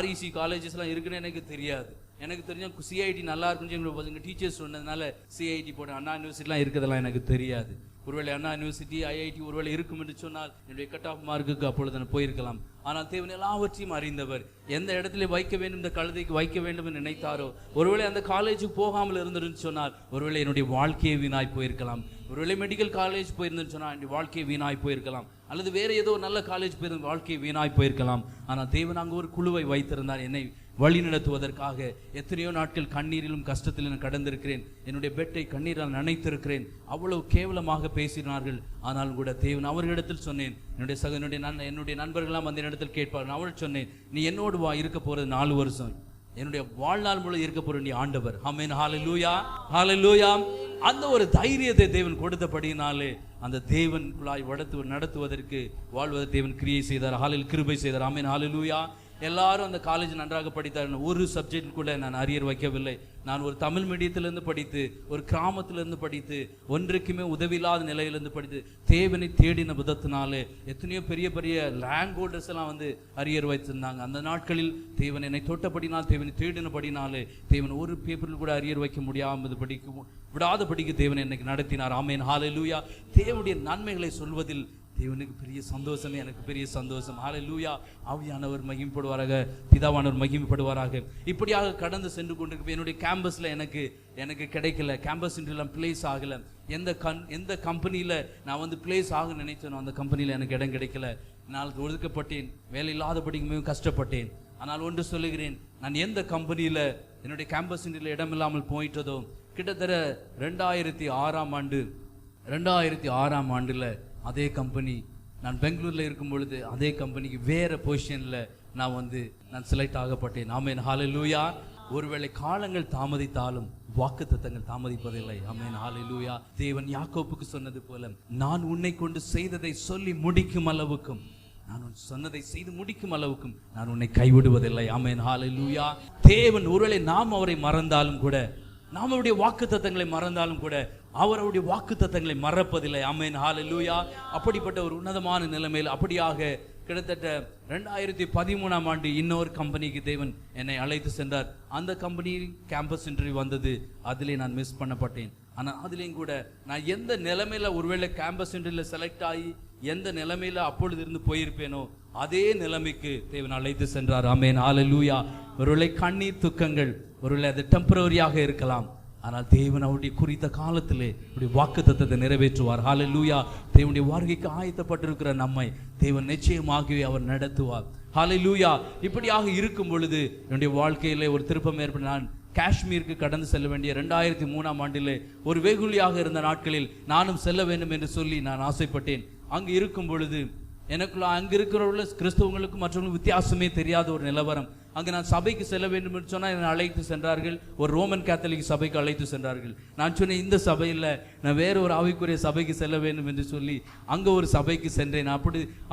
REC காலேஜஸ்லாம் இருக்குன்னு எனக்கு தெரியாது. எனக்கு தெரிஞ்ச CIT நல்லா இருக்குன்னு எங்களுக்கு டீச்சர்ஸ் சொன்னதுனால CIT போட்டேன். அண்ணா யூனிவர்சிட்டிலாம் இருக்கிறதெல்லாம் எனக்கு தெரியாது. ஒருவேளை அண்ணா யூனிவர்சிட்டி, IIT ஒருவேளை இருக்கும் என்று சொன்னால் என்னுடைய கட் ஆஃப் மார்க்குக்கு அப்பொழுது நான் போயிருக்கலாம். ஆனால் தேவன் எல்லாவற்றையும் அறிந்தவர். எந்த இடத்துல வைக்க வேண்டும், இந்த கழுதைக்கு வைக்க வேண்டும் என்று நினைத்தாரோ, ஒருவேளை அந்த காலேஜுக்கு போகாமல் இருந்துன்னு சொன்னால் ஒருவேளை என்னுடைய வாழ்க்கையை வீணாய் போயிருக்கலாம். ஒருவேளை மெடிக்கல் காலேஜ் போயிருந்துன்னு சொன்னால் என்னுடைய வாழ்க்கையை வீணாய் போயிருக்கலாம். அல்லது வேறு ஏதோ நல்ல காலேஜ் போயிருந்த வாழ்க்கையை வீணாய் போயிருக்கலாம். ஆனால் தேவன் அங்கே ஒரு குழுவை வைத்திருந்தார் என்னை வழி நடத்துவதற்காக. எத்தனையோ நாட்கள் கண்ணீரிலும் கஷ்டத்தில் நான் கடந்திருக்கிறேன். என்னுடைய பெட்டை கண்ணீரால் நனைத்திருக்கிறேன். அவ்வளவு கேவலமாக பேசினார்கள். ஆனாலும் கூட தேவன் அவர்களிடத்தில் சொன்னேன், என்னுடைய நண்பர்களாம் அந்த இடத்தில் கேட்பார்கள். அவள் சொன்னேன், நீ என்னோடு இருக்க போகிறது 4 வருஷம், என்னுடைய வாழ்நாள் முழு இருக்க போற நீ ஆண்டவர். ஆமென், ஹல்லேலூயா, ஹல்லேலூயா. அந்த ஒரு தைரியத்தை தேவன் கொடுத்தபடியினாலே அந்த தேவன் குழாய் நடத்துவதற்கு வாழ்வதற்கு தேவன் கிரியை செய்தார், கிருபை செய்தார். ஆமென், ஹல்லேலூயா. எல்லாரும் அந்த காலேஜ் நன்றாக படித்தார்கள். ஒரு சப்ஜெக்ட் கூட நான் அரியர் வைக்கவில்லை. நான் ஒரு தமிழ் மீடியத்திலிருந்து படித்து, ஒரு கிராமத்திலிருந்து படித்து, ஒன்றுக்குமே உதவியில்லாத நிலையிலிருந்து படித்து, தேவனை தேடின விதத்தினாலே எத்தனையோ பெரிய பெரிய லேண்ட் ஹோல்டர்ஸ் எல்லாம் வந்து அரியர் வைத்திருந்தாங்க. அந்த நாட்களில் தேவன் என்னை தொட்டபடினால், தேவனை தேடினபடினாலே தேவன் ஒரு பேப்பரில் கூட அரியர் வைக்க முடியாமல் விடாத படிக்க தேவன் என்னைக்கு நடத்தினார். ஆமென், ஹல்லேலூயா. தேவனுடைய நன்மைகளை சொல்வதில் தேவனுக்கு பெரிய சந்தோஷமே, எனக்கு பெரிய சந்தோஷம். ஹல்லேலூயா. ஆவியானவர் மகிமைப்படுவாராக, பிதாவானவர் மகிமைப்படுவாராக. இப்படியாக கடந்து சென்று கொண்டிருக்க என்னுடைய கேம்பஸில் எனக்கு கிடைக்கல. கேம்பஸ் இன்டர்வியூலாம் பிளேஸ் ஆகலை. எந்த கம்பெனியில் நான் வந்து பிளேஸ் ஆக நினைச்சேனோ அந்த கம்பெனியில் எனக்கு இடம் கிடைக்கல. நான் ஒதுக்கப்பட்டேன். வேலை இல்லாதபடிக்கு மிகவும் கஷ்டப்பட்டேன். ஆனால் ஒன்று சொல்லுகிறேன், நான் எந்த கம்பெனியில் என்னுடைய கேம்பஸ் இன்டர்வியூல இடம் இல்லாமல் போயிட்டதோ, கிட்டத்தட்ட 2006ஆம் ஆண்டில் அதே கம்பெனி, நான் பெங்களூரில் இருக்கும் பொழுது அதே கம்பெனிக்கு வேறு பொசிஷனில் நான் செலக்ட் ஆகப்பட்டேன். ஆமென், ஹல்லேலூயா. ஒருவேளை காலங்கள் தாமதித்தாலும் வாக்குத்தத்தங்கள் தாமதிப்பதில்லை. ஆமென், ஹல்லேலூயா. தேவன் யாக்கோப்புக்கு சொன்னது போல, நான் உன்னை கொண்டு செய்ததை சொல்லி முடிக்கும் அளவுக்கும், நான் சொன்னதை செய்து முடிக்கும் அளவுக்கும் நான் உன்னை கைவிடுவதில்லை. ஆமென், ஹல்லேலூயா. தேவன் ஒருவேளை நாம் அவரை மறந்தாலும் கூட, நாம் அவருடைய வாக்குத்தத்தங்களை மறந்தாலும் கூட, அவருடைய வாக்குத்தத்தங்களை மறப்பதில்லை. ஆமென், ஹல்லேலூயா. அப்படிப்பட்ட ஒரு உன்னதமான நிலைமையில் அப்படியாக கிட்டத்தட்ட 2013ஆம் ஆண்டு இன்னொரு கம்பெனிக்கு தேவன் என்னை அழைத்து சென்றார். அந்த கம்பெனியில் கேம்பஸ் இன்டர்வியூ வந்தது. அதிலே நான் மிஸ் பண்ணப்பட்டேன். ஆனால் அதுலேயும் கூட நான் எந்த நிலைமையில ஒருவேளை கேம்பஸ் இன்டர்வியூல செலக்ட் ஆகி எந்த நிலைமையில அப்பொழுது இருந்து போயிருப்பேனோ அதே நிலைமைக்கு தேவன் அழைத்து சென்றார். ஆமென், ஹல்லேலூயா. ஒருவேளை கண்ணீர் துக்கங்கள், ஒருவேளை அது டெம்பரரியாக இருக்கலாம். ஆனால் தேவன் அவருடைய குறித்த காலத்திலே அவருடைய வாக்குத்தத்தத்தை நிறைவேற்றுவார். ஹல்லேலூயா. தேவனுடைய வருகைக்கு ஆயத்தப்பட்டிருக்கிற நம்மை தேவன் நிச்சயமாகவே அவர் நடத்துவார். ஹல்லேலூயா. இப்படியாக இருக்கும் பொழுது என்னுடைய வாழ்க்கையிலே ஒரு திருப்பம் ஏற்பட்டு, நான் காஷ்மீருக்கு கடந்து செல்ல வேண்டிய 2003ஆம் ஆண்டிலே ஒரு வெகுளியாக இருந்த நாட்களில் நானும் செல்ல வேண்டும் என்று சொல்லி நான் ஆசைப்பட்டேன். அங்கு இருக்கும் பொழுது எனக்குள்ள அங்கு இருக்கிறவர்கள் கிறிஸ்தவங்களுக்கும் மற்றவங்களுக்கும் வித்தியாசமே தெரியாத ஒரு நிலவரம். அங்கு நான் சபைக்கு செல்ல வேண்டும் என்று சொன்னால் என்னை அழைத்து சென்றார்கள். ஒரு ரோமன் கேத்தலிக் சபைக்கு அழைத்து சென்றார்கள். நான் சொன்னேன், இந்த சபையில் நான் வேறு ஒரு ஆவிக்குரிய சபைக்கு செல்ல வேண்டும் என்று சொல்லி அங்கே ஒரு சபைக்கு சென்றேன்.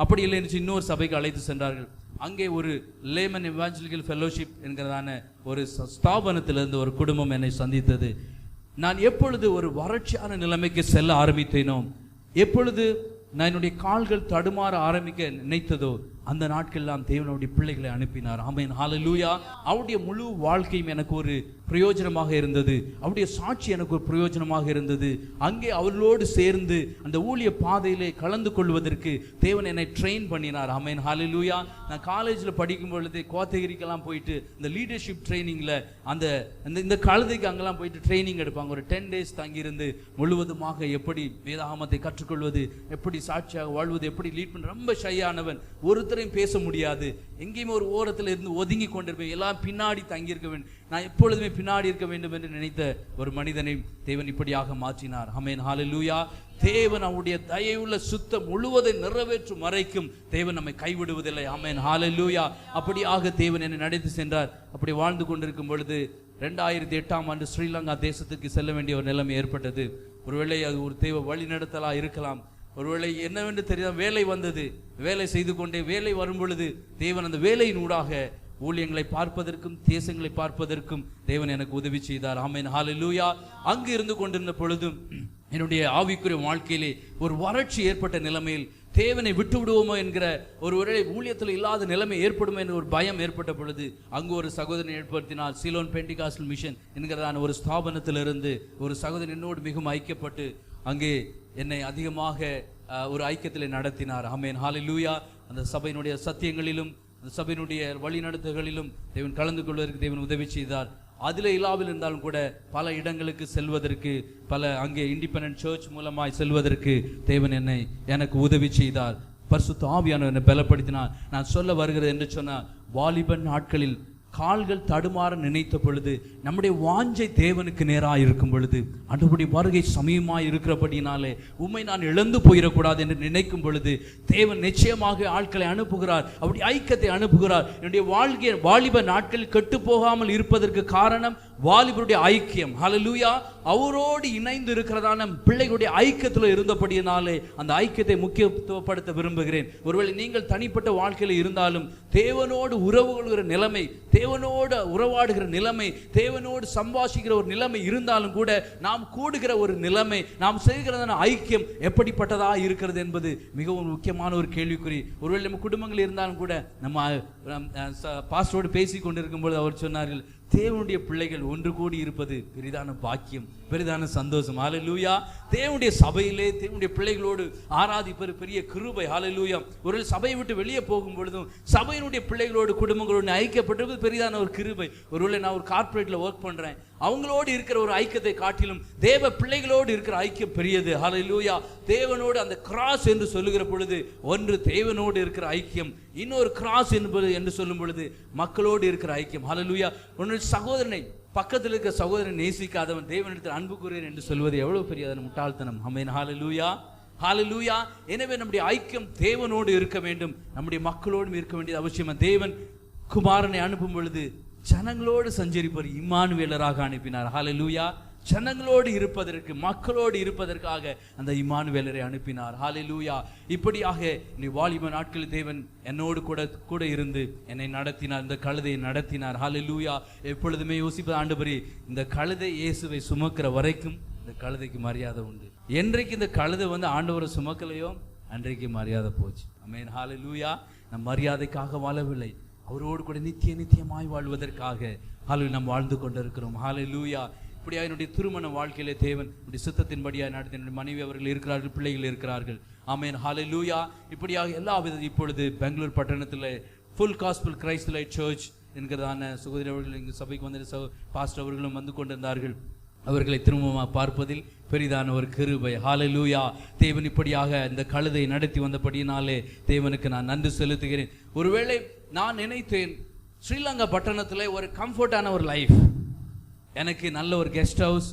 அப்படி இல்லை என்று இன்னொரு சபைக்கு அழைத்து சென்றார்கள். அங்கே ஒரு லேமன் எவாஞ்சலிக்கல் ஃபெல்லோஷிப் என்கிறதான ஒரு ஸ்தாபனத்திலிருந்து ஒரு குடும்பம் என்னை சந்தித்தது. நான் எப்பொழுது ஒரு வறட்சியான நிலைமைக்கு செல்ல ஆரம்பித்தேனோ, எப்பொழுது நான் என்னுடைய கால்கள் தடுமாற ஆரம்பிக்க நினைத்ததோ, அந்த நாட்களெல்லாம் தேவனுடைய பிள்ளைகளை அனுப்பினார். ஆமென், ஹல்லேலூயா. அவருடைய முழு வாழ்க்கையும் எனக்கு ஒரு பிரயோஜனமாக இருந்தது. அவருடைய சாட்சி எனக்கு ஒரு பிரயோஜனமாக இருந்தது. அங்கே அவர்களோடு சேர்ந்து அந்த ஊழிய பாதையிலே கலந்து கொள்வதற்கு தேவன் என்னை ட்ரெயின் பண்ணினார். ஆமென், ஹல்லேலூயா. நான் காலேஜில் படிக்கும் பொழுது கோத்தகிரிக்கெல்லாம் போயிட்டு இந்த லீடர்ஷிப் ட்ரைனிங்கில் இந்த கழுதைக்கு அங்கெல்லாம் போயிட்டு ட்ரைனிங் எடுப்பாங்க. ஒரு 10 days தங்கியிருந்து முழுவதுமாக எப்படி வேதாகமத்தை கற்றுக்கொள்வது, எப்படி சாட்சியாக வாழ்வது, எப்படி லீட் பண்ண. ரொம்ப ஷையானவன், ஒருத்தரையும் பேச முடியாது. எங்கேயுமே ஒரு ஓரத்தில் இருந்து ஒதுங்கி கொண்டிருப்பேன். எல்லாம் பின்னாடி தங்கியிருக்க வேண்டும். நான் எப்பொழுதுமே பின்னாடி இருக்க வேண்டும் என்று நினைத்த ஒரு மனிதனை தேவன் இப்படியாக மாற்றினார். ஆமென், ஹல்லேலூயா. தேவன் அவருடைய தயவுள்ள சுத்தம் முழுவதை நிறைவேற்றும் வரைக்கும் தேவன் நம்மை கைவிடுவதில்லை. ஆமென், ஹல்லேலூயா. அப்படியாக தேவன் என்னை நடத்தி சென்றார். அப்படி வாழ்ந்து கொண்டிருக்கும் பொழுது 2008ஆம் ஆண்டு ஸ்ரீலங்கா தேசத்துக்கு செல்ல வேண்டிய ஒரு நிலைமை ஏற்பட்டது. ஒருவேளை அது ஒரு தேவ வழி நடத்தலாக இருக்கலாம். ஒருவேளை என்னவென்று தெரியாத வேலை வந்தது. வேலை செய்து கொண்டே வேலை வரும் பொழுது தேவன் அந்த வேலையின் ஊடாக ஊழியங்களை பார்ப்பதற்கும் தேசங்களை பார்ப்பதற்கும் தேவன் எனக்கு உதவி செய்தார். ஆமென், ஹல்லேலூயா. அங்கு இருந்து கொண்டிருந்த பொழுதும் என்னுடைய ஆவிக்குரிய வாழ்க்கையிலே ஒரு வறட்சி ஏற்பட்ட நிலைமையில் தேவனை விட்டு விடுவோமோ என்கிற ஒரு ஊழியத்தில் இல்லாத நிலைமை ஏற்படும் என்ற ஒரு பயம் ஏற்பட்ட பொழுது அங்கு ஒரு சகோதரனை ஏற்படுத்தினார். சீலோன் பெண்டிகாஸ்டல் மிஷன் என்கிறதான ஒரு ஸ்தாபனத்திலிருந்து ஒரு சகோதரன் என்னோடு மிகவும் ஐக்கியப்பட்டு அங்கே என்னை அதிகமாக ஒரு ஐக்கியத்தில் நடத்தினார். ஆமென், ஹல்லேலூயா. அந்த சபையினுடைய சத்தியங்களிலும் அந்த சபையினுடைய வழிநடத்துகளிலும் தேவன் கலந்து கொள்வதற்கு தேவன் உதவி செய்தார். அதில் இல்லாமல் இருந்தாலும் கூட பல இடங்களுக்கு செல்வதற்கு, பல அங்கே இண்டிபெண்டன்ட் சர்ச் மூலமாய் செல்வதற்கு தேவன் எனக்கு உதவி செய்தார். பரிசுத்த ஆவியானவர் என்னை பலப்படுத்தினார். நான் சொல்ல வருகிறது என்று சொன்னால், வாலிபன் நாட்களில் கால்கள் தடுமாற நினைத்த பொழுது, நம்முடைய வாஞ்சை தேவனுக்கு நேராக இருக்கும் பொழுது, ஆண்டவருடைய வருகை சமயமாய் இருக்கிறபடினாலே உம்மை நான் இழந்து போயிடக்கூடாது என்று நினைக்கும் பொழுது தேவன் நிச்சயமாக ஆட்களை அனுப்புகிறார். அப்படி ஐக்கியத்தை அனுப்புகிறார். என்னுடைய வாலிப நாட்கள் கெட்டு போகாமல் இருப்பதற்கு காரணம் வாலிபருடைய ஐக்கியம், ஹல்லேலூயா, அவரோடு இணைந்து இருக்கிறதான பிள்ளைகளுடைய ஐக்கியத்தில் இருந்தபடியினாலே அந்த ஐக்கியத்தை முக்கியத்துவப்படுத்த விரும்புகிறேன். ஒருவேளை நீங்கள் தனிப்பட்ட வாழ்க்கையில் இருந்தாலும் தேவனோடு உறவு கொள்கிற நிலைமை, தேவனோடு உறவாடுகிற நிலைமை, தேவனோடு சம்பாஷிக்கிற ஒரு நிலைமை இருந்தாலும் கூட நாம் கூடுகிற ஒரு நிலைமை, நாம் செய்கிறதான ஐக்கியம் எப்படிப்பட்டதா இருக்கிறது என்பது மிகவும் முக்கியமான ஒரு கேள்விக்குறி. ஒருவேளை நம்ம குடும்பங்கள் இருந்தாலும் கூட நம்ம பாஸ்டரோடு பேசி கொண்டிருக்கும்போது அவர் சொன்னார்கள், தேவனுடைய பிள்ளைகள் ஒன்று கூடி இருப்பது பெரிதான பாக்கியம், பெரிதான சந்தோஷம். ஹல்லேலூயா. தேவனுடைய சபையிலே தேவனுடைய பிள்ளைகளோடு ஆராதிப்பது பெரிய கிருபை. ஹல்லேலூயா. ஒரு சபையை விட்டு வெளியே போகும் பொழுதும் சபையினுடைய பிள்ளைகளோடு குடும்பங்களோடு ஐக்கியப்பட்டது பெரிதான ஒரு கிருபை. ஒருவேளை நான் ஒரு கார்ப்பரேட்ல ஒர்க் பண்றேன், அவங்களோடு இருக்கிற ஒரு ஐக்கியத்தை காட்டிலும் தேவ பிள்ளைகளோடு இருக்கிற ஐக்கியம் பெரியது. ஹல்லேலூயா. தேவனோடு அந்த கிராஸ் என்று சொல்லுகிற பொழுது ஒன்று தேவனோடு இருக்கிற ஐக்கியம், இன்னொரு கிராஸ் என்பது என்று சொல்லும் பொழுது மக்களோடு இருக்கிற ஐக்கியம். ஹல்லேலூயா. உன்னுடைய சகோதரனை, பக்கத்தில் இருக்கிற சகோதரனை நேசிக்காதவன் தேவனிடத்தில் அன்பு கூறுகிறேன் என்று சொல்வது எவ்வளவு பெரிய முட்டாள்தனம். ஆமென். ஹல்லேலூயா. ஹல்லேலூயா. எனவே நம்முடைய ஐக்கியம் தேவனோடு இருக்க வேண்டும், நம்முடைய மக்களோடும் இருக்க வேண்டியது அவசியம். தேவன் குமாரனை அனுப்பும் பொழுது ஜனங்களோடு சஞ்சரிப்பவர் இம்மானுவேலராக அனுப்பினார். ஹல்லேலூயா. ஜனங்களோடு இருப்பதற்கு, மக்களோடு இருப்பதற்காக அந்த இம்மானுவேலரை அனுப்பினார். ஹல்லேலூயா. இப்படியாக வாலிப நாட்களில் தேவன் என்னோடு கூட இருந்து என்னை நடத்தினார், இந்த கழுதையை நடத்தினார். ஹல்லேலூயா. எப்பொழுதுமே யோசிப்பது, ஆண்டவரே, இந்த கழுதை இயேசுவை சுமக்கிற வரைக்கும் இந்த கழுதைக்கு மரியாதை உண்டு. என்றைக்கு இந்த கழுதை ஆண்டவரை சுமக்கலையோ அன்றைக்கு மரியாதை போச்சு. ஆமென். ஹல்லேலூயா. நம் மரியாதைக்காக வாழவில்லை, அவரோடு கூட நித்தியமாய் வாழ்வதற்காக நாம் வாழ்ந்து கொண்டிருக்கிறோம். ஹல்லேலூயா. இப்படியாக என்னுடைய திருமண வாழ்க்கையிலே தேவன் சித்தத்தின்படியாக நடத்தி என்னுடைய மனைவி அவர்கள் இருக்கிறார்கள், பிள்ளைகள் இருக்கிறார்கள். ஆமென். ஹல்லேலூயா. இப்படியாக எல்லா வித இப்பொழுது பெங்களூர் பட்டணத்தில் full gospel Christ light church என்கிறதான சகோதரி அவர்கள் இங்கு சபைக்கு வந்து பாஸ்டர் அவர்களும் வந்து கொண்டிருந்தார்கள். அவர்களை திரும்பமாக பார்ப்பதில் பெரிதான ஒரு கிருபை. ஹல்லேலூயா. தேவன் இப்படியாக இந்த கழுதை நடத்தி வந்தபடியினாலே தேவனுக்கு நான் நன்றி செலுத்துகிறேன். ஒருவேளை நான் நினைத்தேன், ஸ்ரீலங்கா பட்டணத்தில் ஒரு கம்ஃபர்டான ஒரு லைஃப், எனக்கு நல்ல ஒரு கெஸ்ட் ஹவுஸ்,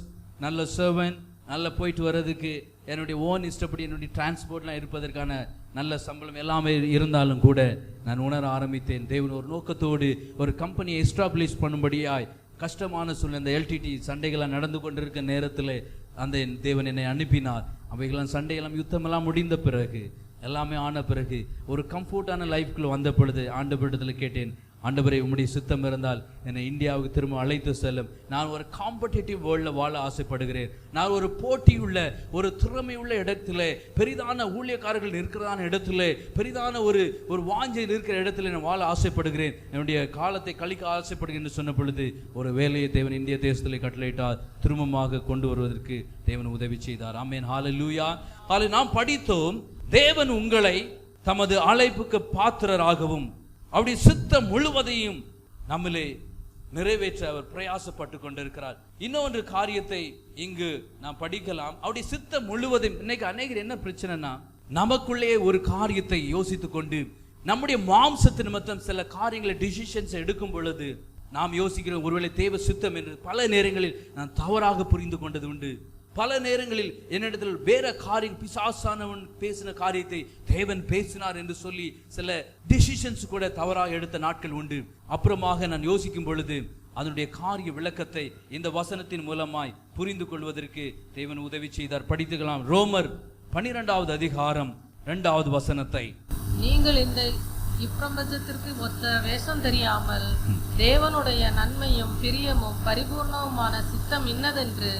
நல்ல சர்வன், நல்ல போயிட்டு வர்றதுக்கு என்னுடைய ஓன் இஷ்டப்படி என்னுடைய டிரான்ஸ்போர்ட்லாம் இருப்பதற்கான நல்ல சம்பளம் எல்லாமே இருந்தாலும் கூட நான் உணர ஆரம்பித்தேன், தேவன் ஒரு நோக்கத்தோடு ஒரு கம்பெனியை எஸ்டாப்ளிஷ் பண்ணும்படியாய் கஷ்டமான சூழ்நிலை, இந்த எல்டிடி சண்டைகளாக நடந்து கொண்டிருக்க நேரத்தில் அந்த தேவன் என்னை அனுப்பினார். அவைகளாம் சண்டையெல்லாம் யுத்தமெல்லாம் முடிந்த பிறகு, எல்லாமே ஆன பிறகு ஒரு கம்ஃபர்டான லைஃப்குள்ளே வந்த பொழுது ஆண்டவரிடத்தில் கேட்டேன், ஆண்டவரே, உம்முடைய சித்தம் இருந்தால் என்னை இந்தியாவுக்கு திரும்ப அழைத்து செல்லும். நான் ஒரு காம்படிட்டிவ் வேர்ல்டில் வாழ ஆசைப்படுகிறேன். நான் ஒரு போட்டியுள்ள, ஒரு திறமையுள்ள இடத்துல, பெரிதான ஊழியக்காரர்கள் இருக்கிறதான இடத்துல, பெரிதான ஒரு வாஞ்சை இருக்கிற இடத்துல நான் வாழ ஆசைப்படுகிறேன், என்னுடைய காலத்தை கழிக்க ஆசைப்படுகிறேன் என்று சொன்ன பொழுது ஒரு வேலையை தேவன் இந்திய தேசத்தில் கட்டளையிட்டார். திரும்பமாக கொண்டு வருவதற்கு தேவன் உதவி செய்தார். ஆமென். ஹல்லேலூயா. நாம் படித்தோம், தேவன் உங்களை தமது அழைப்புக்கு பாத்திரராகவும் அவருடைய சித்தம் முழுவதையும் நம்மளே நிறைவேற்ற அவர் பிரயாசப்பட்டு கொண்டிருக்கிறார். இன்னொன்று காரியத்தை இங்கு நாம் படிக்கலாம். அவருடைய சித்தம் முழுவதையும், இன்னைக்கு அநேகர் என்ன பிரச்சனைனா, நமக்குள்ளே ஒரு காரியத்தை யோசித்துக் கொண்டு நம்முடைய மாம்சத்து நிமித்தம் சில காரியங்களை டிசிஷன்ஸ் எடுக்கும் பொழுது நாம் யோசிக்கிறோம், ஒருவேளை தேவ சித்தம் என்று பல நேரங்களில் நான் தவறாக புரிந்து கொண்டது உண்டு. பல நேரங்களில் என்னிடத்தில் வேற காரியம், பிசாசானவன் பேசின காரியத்தை தேவன் பேசினார் என்று சொல்லி சில டிசிஷன்ஸ் கூட தவறாக எடுத்த நாட்கள் உண்டு. அப்புறமாக நான் யோசிக்கும் பொழுது அதனுடைய காரிய விளக்கத்தை இந்த வசனத்தின் மூலமாய் புரிந்து கொள்வதற்கு தேவன் உதவி செய்தார். படித்துக்கலாம். ரோமர் 12வது அதிகாரம் 2வது வசனத்தை. நீங்கள் இந்த இப்பிரபஞ்சத்திற்கு ஒத்த வேஷம் தெரியாமல் தேவனுடைய நன்மையும் பிரியமும் பரிபூர்ணவுமான சித்தம் இன்னதென்று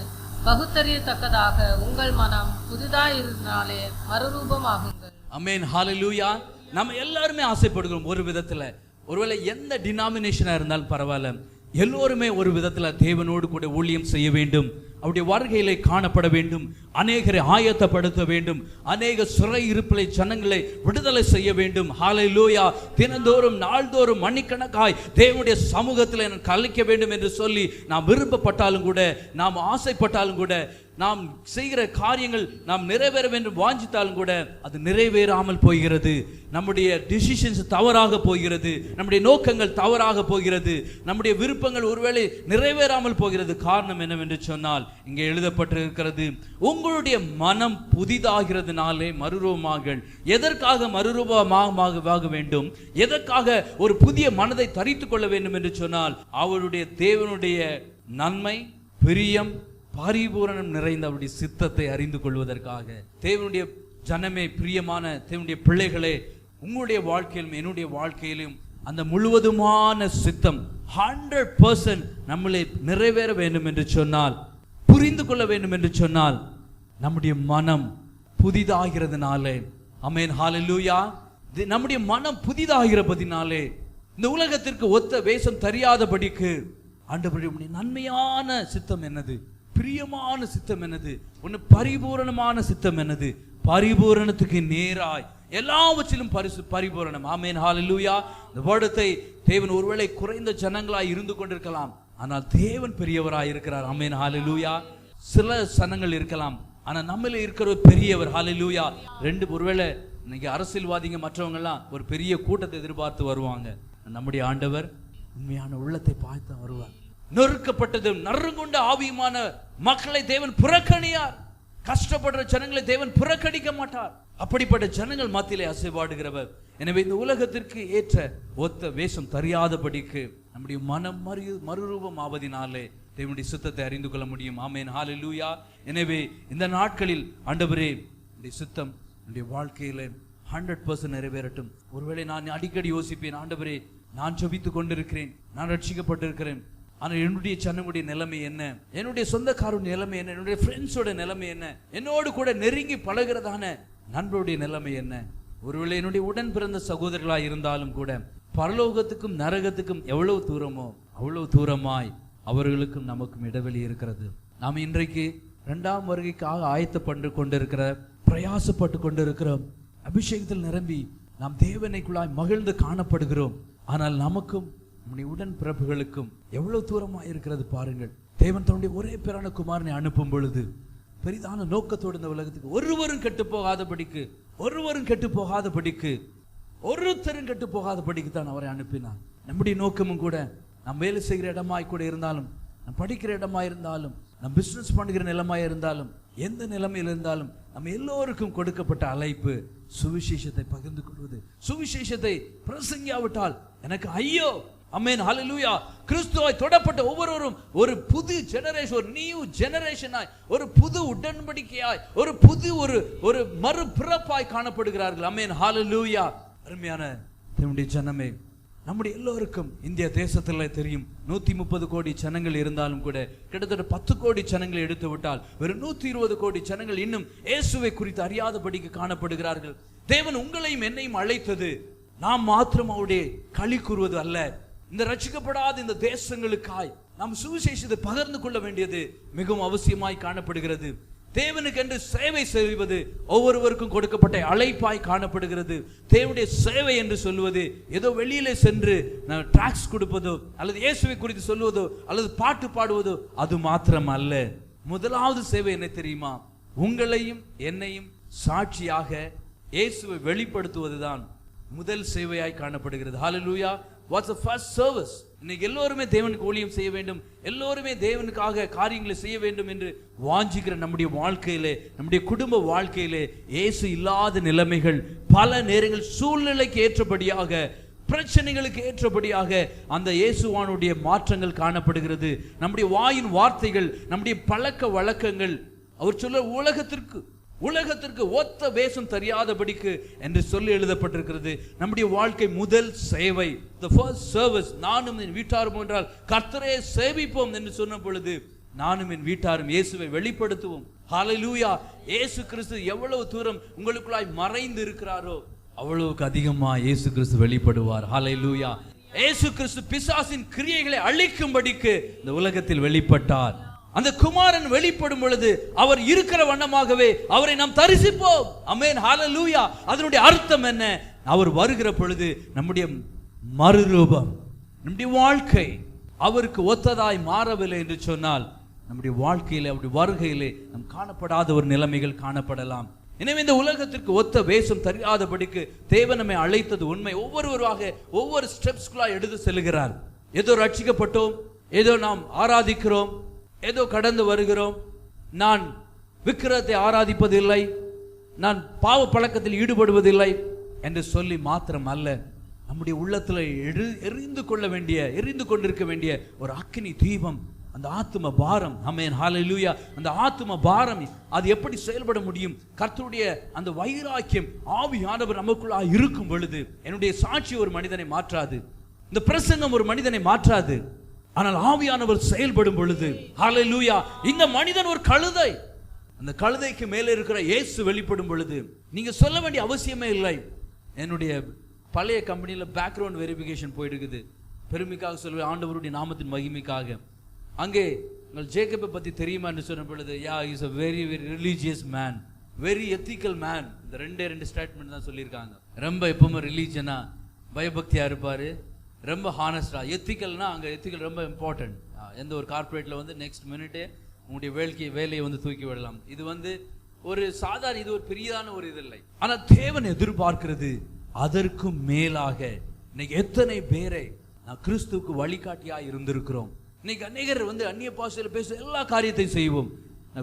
பகுத்தறியத்தக்கதாக உங்கள் மனம் புதிதாயிருந்தாலே மறுரூபமாகுங்கள். ஆமென். ஹல்லேலூயா. நம்ம எல்லாருமே ஆசைப்படுகிறோம் ஒரு விதத்துல. ஒருவேளை எந்த டினாமினேஷனா இருந்தாலும் பரவாயில்ல, எல்லோருமே ஒரு விதத்துல தேவனோடு கூட ஊழியம் செய்ய வேண்டும், அவருடைய வருகையிலே காணப்பட வேண்டும், அநேகரை ஆயத்தப்படுத்த வேண்டும், அநேக சிறை இருப்பிலை ஜனங்களை விடுதலை செய்ய வேண்டும். ஹல்லேலூயா. தினந்தோறும் நாள்தோறும் மணிக்கணக்காய் தேவனுடைய சமூகத்தில் கலைக்க வேண்டும் என்று சொல்லி நாம் விருப்பப்பட்டாலும் கூட, நாம் ஆசைப்பட்டாலும் கூட, நாம் செய்கிற காரியங்கள் நாம் நிறைவேற வேண்டும் வாஞ்சித்தாலும் கூட அது நிறைவேறாமல் போகிறது. நம்முடைய டிசிஷன்ஸ் தவறாக போகிறது, நம்முடைய நோக்கங்கள் தவறாக போகிறது, நம்முடைய விருப்பங்கள் ஒருவேளை நிறைவேறாமல் போகிறது. காரணம் என்னவென்று சொன்னால், இங்கே எழுதப்பட்டிருக்கிறது, உங்களுடைய மனம் புதிதாகிறதுனாலே மறுரூபமாங்கள். எதற்காக மறுரூபமாக வேண்டும், எதற்காக ஒரு புதிய மனதை தரித்துக் கொள்ள வேண்டும் என்று சொன்னால், அவருடைய தேவனுடைய நன்மை, பிரியம், பரிபூரணம் நிறைந்த அவருடைய சித்தத்தை அறிந்து கொள்வதற்காக. தேவனுடைய ஜனமே, பிரியமான தேவனுடைய பிள்ளைகளே, உங்களுடைய வாழ்க்கையிலும் என்னுடைய வாழ்க்கையிலும் அந்த முழுவதுமான சித்தம் 100% நம்மளை நிறைவேற வேண்டும் என்று சொன்னால், புரிந்து கொள்ள வேண்டும் என்று சொன்னால், நம்முடைய மனம் புதிதாகிறதுனாலே, ஆமென், ஹல்லேலூயா, நம்முடைய மனம் புதிதாகிறபடினாலே இந்த உலகத்திற்கு ஒத்த வேஷம் தெரியாதபடிக்கு ஆண்டவருடைய நன்மையான சித்தம் என்னது, பிரியமான சித்தம் என்னது, ஒன்று பரிபூரணமான சித்தம் என்னது, பரிபூரணத்துக்கு நேராய் எல்லாவற்றிலும் பரிபூரணம். ஆமென், ஹல்லேலூயா. இந்த வருடத்தை தேவன் ஒருவேளை குறைந்த ஜனங்களாய் இருந்து கொண்டிருக்கலாம், ஆனால் தேவன் பெரியவராய் இருக்கிறார். ஆமென், ஹல்லேலூயா. சில சனங்கள் இருக்கலாம், ஆனா நம்மள இருக்கிற பெரியவர். ஹல்லேலூயா. ஒருவேளை இன்னைக்கு அரசியல்வாதிங்க மற்றவங்க எல்லாம் ஒரு பெரிய கூட்டத்தை எதிர்பார்த்து வருவாங்க. நம்முடைய ஆண்டவர் உண்மையான உள்ளத்தை பார்த்து வருவார். நொறுக்கப்பட்டதும் நறுங்குண்ட ஆவியுமான மக்களை தேவன் புறக்கணியார். கஷ்டப்படுற ஜனங்களை தேவன் புறக்கணிக்க மாட்டார். அப்படிப்பட்ட ஜனங்கள் மத்தியிலே அசைவாடுகிறவர். எனவே இந்த உலகத்திற்கு ஏற்ற ஒத்த வேஷம் தெரியாதபடிக்கு நம்முடைய மனம் மறுரூபம் ஆவதினாலே தேவனுடைய சித்தத்தை அறிந்து கொள்ள முடியும். ஆமென், ஹல்லேலூயா. எனவே இந்த நாட்களில் ஆண்டவரே, இந்த சித்தம் என்னுடைய வாழ்க்கையில 100% நிறைவேறட்டும். ஒருவேளை நான் அடிக்கடி யோசிப்பேன், ஆண்டவரே, நான் ஜெபித்துக் கொண்டிருக்கிறேன், நான் ரட்சிக்கப்பட்டிருக்கிறேன், ஆனால் என்னுடைய ஜனங்களுடைய நிலைமை என்ன, என்னுடைய சொந்தக்காரருடைய நிலைமை என்ன, என்னுடைய ஃப்ரெண்ட்ஸோட நிலைமை என்ன, என்னோடு கூட நெருங்கி பழகிறதான நண்பருடைய நிலைமை என்ன. ஒருவேளை என்னுடைய உடன் பிறந்த சகோதரர்களாய் இருந்தாலும் கூட பரலோகத்துக்கும் நரகத்துக்கும் எவ்வளவு தூரமோ அவ்வளவு தூரமாய் அவர்களுக்கும் நமக்கும் இடைவெளி இருக்கிறது. நாம் இன்றைக்கு 2ஆம் வருகைக்காக ஆயத்தப்பட்டு கொண்டிருக்கிற, பிரயாசப்பட்டு கொண்டிருக்கிறோம். அபிஷேகத்தில் நிரம்பி நாம் தேவனைக்குள்ளாய் மகிழ்ந்து காணப்படுகிறோம். ஆனால் நமக்கும் நம்முடைய உடன் பிறப்புகளுக்கும் எவ்வளவு தூரமாய் இருக்கிறது பாருங்கள். தேவன் தன்னுடைய ஒரே பேரான குமாரனை அனுப்பும் பொழுது பெரிதான நோக்கத்தோடு இந்த உலகத்துக்கு ஒருவரும் கெட்டு போகாதபடிக்கு ஒருத்தரும் கெட்டு போகாதபடிக்கு தான் அவரை அனுப்பினார். நம்முடைய நோக்கமும் கூட, நாம் வேலை செய்கிற இடமாய் கூட இருந்தாலும், நாம் படிக்கிற இடமாய் இருந்தாலும், நாம் பிசினஸ் பண்ணுகிற நிலைமாய் இருந்தாலும், எந்த நிலைமையில் இருந்தாலும், நம்ம எல்லோருக்கும் கொடுக்கப்பட்ட அழைப்பு சுவிசேஷத்தை பகிர்ந்து கொள்வது. சுவிசேஷத்தை பிரசங்கியாவிட்டால் எனக்கு ஐயோ. ஆமென், ஹல்லேலூயா. கிறிஸ்துவாய் தொடப்பட்ட ஒவ்வொருவரும் ஒரு புது ஜெனரேஷன், ஒரு நியூ ஜெனரேஷனாய், ஒரு புது உடன்படிக்கையாய், ஒரு புது ஒரு மறுபிறப்பாய் காணப்படுகிறார்கள். ஆமென், ஹல்லேலூயா. அருமையான தேவனுடைய ஜனமே, நம்முடைய எல்லோருக்கும் இந்திய தேசத்துல தெரியும், 130 கோடி ஜனங்கள் இருந்தாலும் கூட கிட்டத்தட்ட 10 கோடி ஜனங்களை எடுத்து விட்டால் வெறும் 120 கோடி ஜனங்கள் இன்னும் இயேசுவை குறித்து அறியாதபடிக்கு காணப்படுகிறார்கள். தேவன் உங்களையும் என்னையும் அழைத்தது நாம் மாத்திரம் அவருடைய களி கூறுவது அல்ல. இந்த ரட்சிக்கப்படாத இந்த தேசங்களுக்காய் நாம் சுவிசேஷத்தை பகிர்ந்து கொள்ள வேண்டியது மிகவும் அவசியமாய் காணப்படுகிறது. தேவனுக்கு என்று சேவை செய்வது ஒவ்வொருவருக்கும் கொடுக்கப்பட்ட அழைப்பாய் காணப்படுகிறது. தேவனுடைய சேவை என்று சொல்வது ஏதோ வெளியிலே சென்று டாக்ஸ் கொடுப்பதோ அல்லது இயேசுவை குறித்து சொல்வதோ அல்லது பாட்டு பாடுவதோ அது மாத்திரம் அல்ல. முதலாவது சேவை என்ன தெரியுமா? உங்களையும் என்னையும் சாட்சியாக இயேசுவை வெளிப்படுத்துவதுதான் முதல் சேவையாய் காணப்படுகிறது. Hallelujah. What's the first service? இன்னைக்கு எல்லோருமே தேவனுக்கு ஊழியம் செய்ய வேண்டும், எல்லோருமே தேவனுக்காக காரியங்களை செய்ய வேண்டும் என்று வாஞ்சிக்கிற நம்முடைய வாழ்க்கையிலே, நம்முடைய குடும்ப வாழ்க்கையிலே இயேசு இல்லாத நிலைமைகள் பல நேரங்கள் சூழ்நிலைக்கு ஏற்றபடியாக, பிரச்சனைகளுக்கு ஏற்றபடியாக அந்த இயேசுவானுடைய மாற்றங்கள் காணப்படுகிறது. நம்முடைய வாயின் வார்த்தைகள், நம்முடைய பழக்க வழக்கங்கள், அவர் சொல்ல உலகத்திற்கு ஒத்த வேஷம் தெரியாதபடிக்கு என்று சொல்லி எழுதப்பட்டிருக்கிறது. நம்முடைய வாழ்க்கை முதல் சேவை, the first service. நானும் என் வீட்டாரும் என்றால் கர்த்தரே சேவிப்போம் என்று சொன்ன பொழுது நானும் என் வீட்டாரும் இயேசுவை வெளிப்படுத்துவோம். ஹல்லேலூயா. இயேசு கிறிஸ்து எவ்வளவு தூரம் உங்களுக்குள்ளாய் மறைந்து இருக்கிறாரோ அவ்வளவுக்கு அதிகமா இயேசு கிறிஸ்து வெளிப்படுவார். ஹல்லேலூயா. இயேசு கிறிஸ்து பிசாசின் கிரியைகளை அழிக்கும்படிக்கு இந்த உலகத்தில் வெளிப்பட்டார். அந்த குமாரன் வெளிப்படும் பொழுது அவர் இருக்கிற வண்ணமாகவே அவரை நாம் தரிசிப்போம். ஆமென், ஹல்லேலூயா. அதனுடைய அர்த்தம் என்ன? அவர் வருகிற பொழுது நம்முடைய மறுரூபம், நம்முடைய வாழ்க்கை அவருக்கு ஒத்ததாய் மாறவில்லை என்று சொன்னால் நம்முடைய வாழ்க்கையிலே, அவருடைய வருகையிலே நம் காணப்படாத ஒரு நிலைமைகள் காணப்படலாம். எனவே இந்த உலகத்திற்கு ஒத்த வேஷம் தெரியாதபடிக்கு தேவன் நம்மை அழைத்தது உண்மை. ஒவ்வொருவராக ஒவ்வொரு ஸ்டெப்ஸ்குள்ளாய் எடுத்து செல்கிறார். ஏதோ ரட்சிக்கப்பட்டோம், ஏதோ நாம் ஆராதிக்கிறோம், ஏதோ கடந்து வருகிறோம், நான் விக்கிரகத்தை ஆராதிப்பதில்லை, நான் பாவ பழக்கத்தில் ஈடுபடுவதில்லை என்று சொல்லி மாத்திரம் அல்ல, நம்முடைய உள்ளத்தில் எரிந்து கொண்டிருக்க வேண்டிய ஒரு அக்கினி தீபம் அந்த ஆத்தும பாரம், ஆமென் ஹல்லேலூயா, அந்த ஆத்தும பாரம் அது எப்படி செயல்பட முடியும்? கர்த்தருடைய அந்த வைராக்கியம் ஆவியானவர் நமக்குள்ளா இருக்கும் பொழுது என்னுடைய சாட்சி ஒரு மனிதனை மாற்றாது, இந்த பிரசங்கம் ஒரு மனிதனை மாற்றாது. ஆனால் ஆவியானவர் செயல்படும் பொழுது, ஹல்லேலூயா, இந்த மனிதன் ஒரு கழுதை, அந்த கழுதைக்கு மேலே இருக்கிற இயேசு வெளிப்படும் பொழுது நீங்க சொல்ல வேண்டிய அவசியமே இல்லை. என்னுடைய பழைய கம்பெனியில பேக்ரவுண்ட் வெரிஃபிகேஷன் போயிட்டு இருக்குது. பெருமைக்காக சொல்லுவேன், ஆண்டவருடைய நாமத்தின் மகிமைக்காக. அங்கே உங்கள் ஜேக்கபை பத்தி தெரியுமா என்று சொன்ன பொழுது, yeah is a very very religious man, very ethical man. இந்த ரெண்டு ஸ்டேட்மெண்ட் தான் சொல்லியிருக்காங்க. ரொம்ப எப்பவுமே ரிலீஜனா பயபக்தியா இருப்பாரு, ரொம்ப ஹானஸ்டா. எத்திக்கல்னா அங்க எத்திக்கல் ரொம்ப இம்பார்ட்டன்ட். எந்த ஒரு கார்பரேட்ல வந்து நெக்ஸ்ட் மினிட்டே உங்களுடைய வேலையை வந்து தூக்கி விடலாம். இது வந்து ஒரு சாதாரண, இது ஒரு பெரியதான ஒரு இது இல்லை. ஆனா தேவன் எதிர்பார்க்கிறது அதற்கும் மேலாக. இன்னைக்கு எத்தனை பேரை நான் கிறிஸ்துவுக்கு வழிகாட்டியா இருந்திருக்கிறோம். இன்னைக்கு அநேகர் வந்து அந்நிய பாஷையில பேச எல்லா காரியத்தையும் செய்வோம்.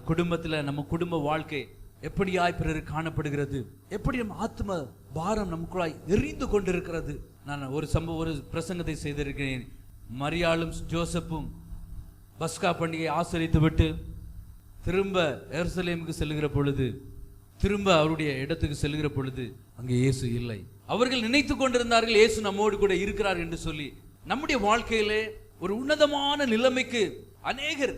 குடும்பத்துல நம்ம குடும்ப வாழ்க்கை எப்படியாய் பிறருக்கு காணப்படுகிறது, எப்படி நம்ம ஆத்ம பாரம் நமக்குள்ளாய் எரிந்து கொண்டிருக்கிறது. நான் ஒரு பிரசங்கத்தை செய்திருக்கிறேன். மரியாளும் ஜோசப்பும் பஸ்கா பண்டிகையை ஆசரித்து விட்டு திரும்ப எருசலேமுக்கு செல்லுகிற பொழுது, திரும்ப அவருடைய இடத்துக்கு செல்லுகிற பொழுது அங்கே இயேசு இல்லை. அவர்கள் நினைத்து கொண்டிருந்தார்கள் இயேசு நம்மோடு கூட இருக்கிறார் என்று சொல்லி. நம்முடைய வாழ்க்கையிலே ஒரு உன்னதமான நிலைமைக்கு அநேகர்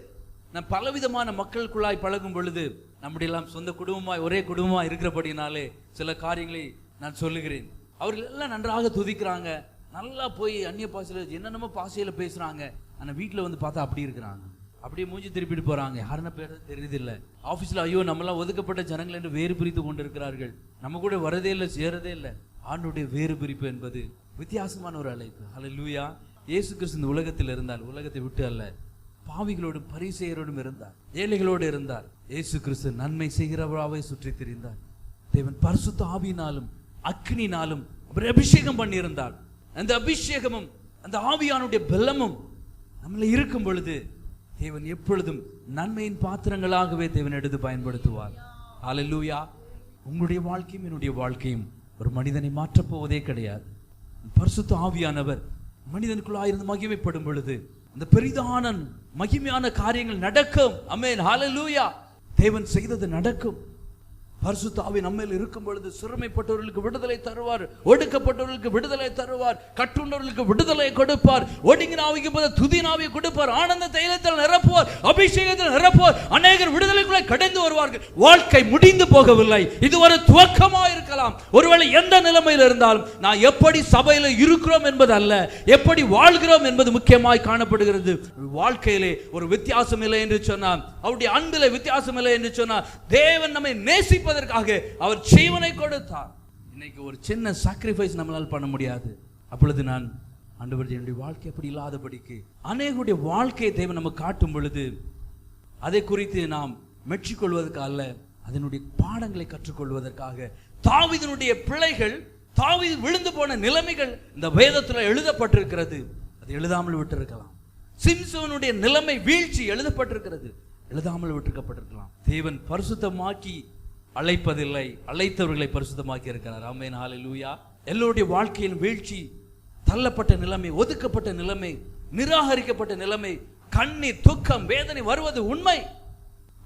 நம் பலவிதமான மக்களுக்குள்ளாய் பழகும் பொழுது, நம்முடைய எல்லாம் சொந்த குடும்பமாய் ஒரே குடும்பமாய் இருக்கிறபடினாலே சில காரியங்களை நான் சொல்லுகிறேன். அவர்கள் எல்லாம் நன்றாக துதிக்கிறாங்க, நல்லா போய் அந்நிய பாஷையில என்னென்னமோ பாஷையில பேசுறாங்க. ஆனா வீட்டுல வந்து பார்த்தா அப்படி இருக்கிறாங்க, அப்படியே மூஞ்சி திருப்பிட்டு போறாங்க. யாருன்னா பேர் தெரியுது இல்ல. ஆபீஸ்ல ஐயோ நம்மளாம் ஒதுக்கப்பட்ட ஜனங்கள் என்று வேறு பிரித்து கொண்டிருக்கிறார்கள். நம்ம கூட வரதே இல்லை, சேரதே இல்லை. ஆண்டுடைய வேறு பிரிப்பு என்பது வித்தியாசமான ஒரு அழைப்பு. ஹல்லேலூயா. இயேசு கிறிஸ்து இந்த உலகத்தில் இருந்தால், உலகத்தை விட்டு அல்ல, பாவிகளோடும் பரிசேயரோடும் இருந்தார், ஏழைகளோடு இருந்தார். இயேசு கிறிஸ்து நன்மை செய்கிறவராகவே சுற்றி திரிந்தார். தேவன் பரிசுத்த ஆவியினாலும் அக்னினாலும் அபிஷேகம் பண்ணியிருந்தார். அந்த அபிஷேகமும் அந்த ஆவியானுடைய பலமும் நம்மள இருக்கும் பொழுது தேவன் எப்பொழுதும் நன்மையின் பாத்திரங்களாகவே தேவன் எடுத்து பயன்படுத்துவார். ஹல்லேலூயா. உங்களுடைய வாழ்க்கையும் என்னுடைய வாழ்க்கையும் ஒரு மனிதனை மாற்றப் போவதே கிடையாது. பரிசுத்த ஆவியானவர் மனிதனுக்குள்ளாயிருந்து மகிமைப்படும் பொழுது அந்த பெரிதான மகிமையான காரியங்கள் நடக்கும். ஆமென் ஹல்லேலூயா. தேவன் செய்தது நடக்கும். பரிசுத்த ஆவி நம்மேல் இருக்கும் பொழுது சிறுமைப்பட்டவர்களுக்கு விடுதலை தருவார், ஒடுக்கப்பட்டவர்களுக்கு விடுதலை தருவார், கட்டுண்டவர்களுக்கு விடுதலை கொடுப்பார், ஒடுங்கின ஆவிக்கு பதில் துதியின் ஆவியை கொடுப்பார், ஆனந்த தைலத்தில் நிரப்புவார், அபிஷேகத்தில் நிரப்புவார். அநேகர் விடுதலைக்குள்ளே கடந்து வருவார்கள். வாழ்க்கை முடிந்து போகவில்லை, இது ஒரு துவக்கமா இருக்கலாம். ஒருவேளை எந்த நிலைமையில் இருந்தாலும் நான் எப்படி சபையில இருக்கிறோம் என்பது அல்ல, எப்படி வாழ்கிறோம் என்பது முக்கியமாய் காணப்படுகிறது. வாழ்க்கையிலே ஒரு வித்தியாசம் இல்லை என்று சொன்னார், அவருடைய அன்பிலே வித்தியாசம் இல்லை என்று சொன்னார். தேவன் நம்மை நேசிப்பதற்காக அவர் ஜீவனை கொடுத்தார். இன்னைக்கு ஒரு சின்ன சாக்ரிஃபைஸ் நம்மளால் பண்ண முடியாது. அப்பொழுது நான் ஆண்டவர் என்னுடைய வாழ்க்கை அப்படி இல்லாதபடிக்கு அநேகருடைய வாழ்க்கையை தேவன் நமக்கு காட்டும் பொழுது அதை குறித்து நாம் மெச்சிக்கொள்வதற்கு அல்ல, அதனுடைய பாடங்களை கற்றுக்கொள்வதற்காக. தாவீதினுடைய பிள்ளைகள், தாவீது விழுந்து போன நிலைமைகள் இந்த வேதத்தில் எழுதப்பட்டிருக்கிறது. அது எழுதாமல் விட்டிருக்கலாம். சிம்சோனுடைய நிலைமை வீழ்ச்சி எழுதப்பட்டிருக்கிறது, எழுதாமல் விட்டிருக்கப்பட்டிருக்கலாம். தேவன் பரிசுத்தமாக்கி அழைப்பதில்லை, அழைத்தவர்களை பரிசுத்தமாக்கி இருக்கிறார். ஆமென் ஹல்லேலூயா. எல்லோருடைய வாழ்க்கையின் வீழ்ச்சி, தள்ளப்பட்ட நிலைமை, ஒதுக்கப்பட்ட நிலைமை, நிராகரிக்கப்பட்ட நிலைமை, கண்ணீர், துக்கம், வேதனை வருவது உண்மை.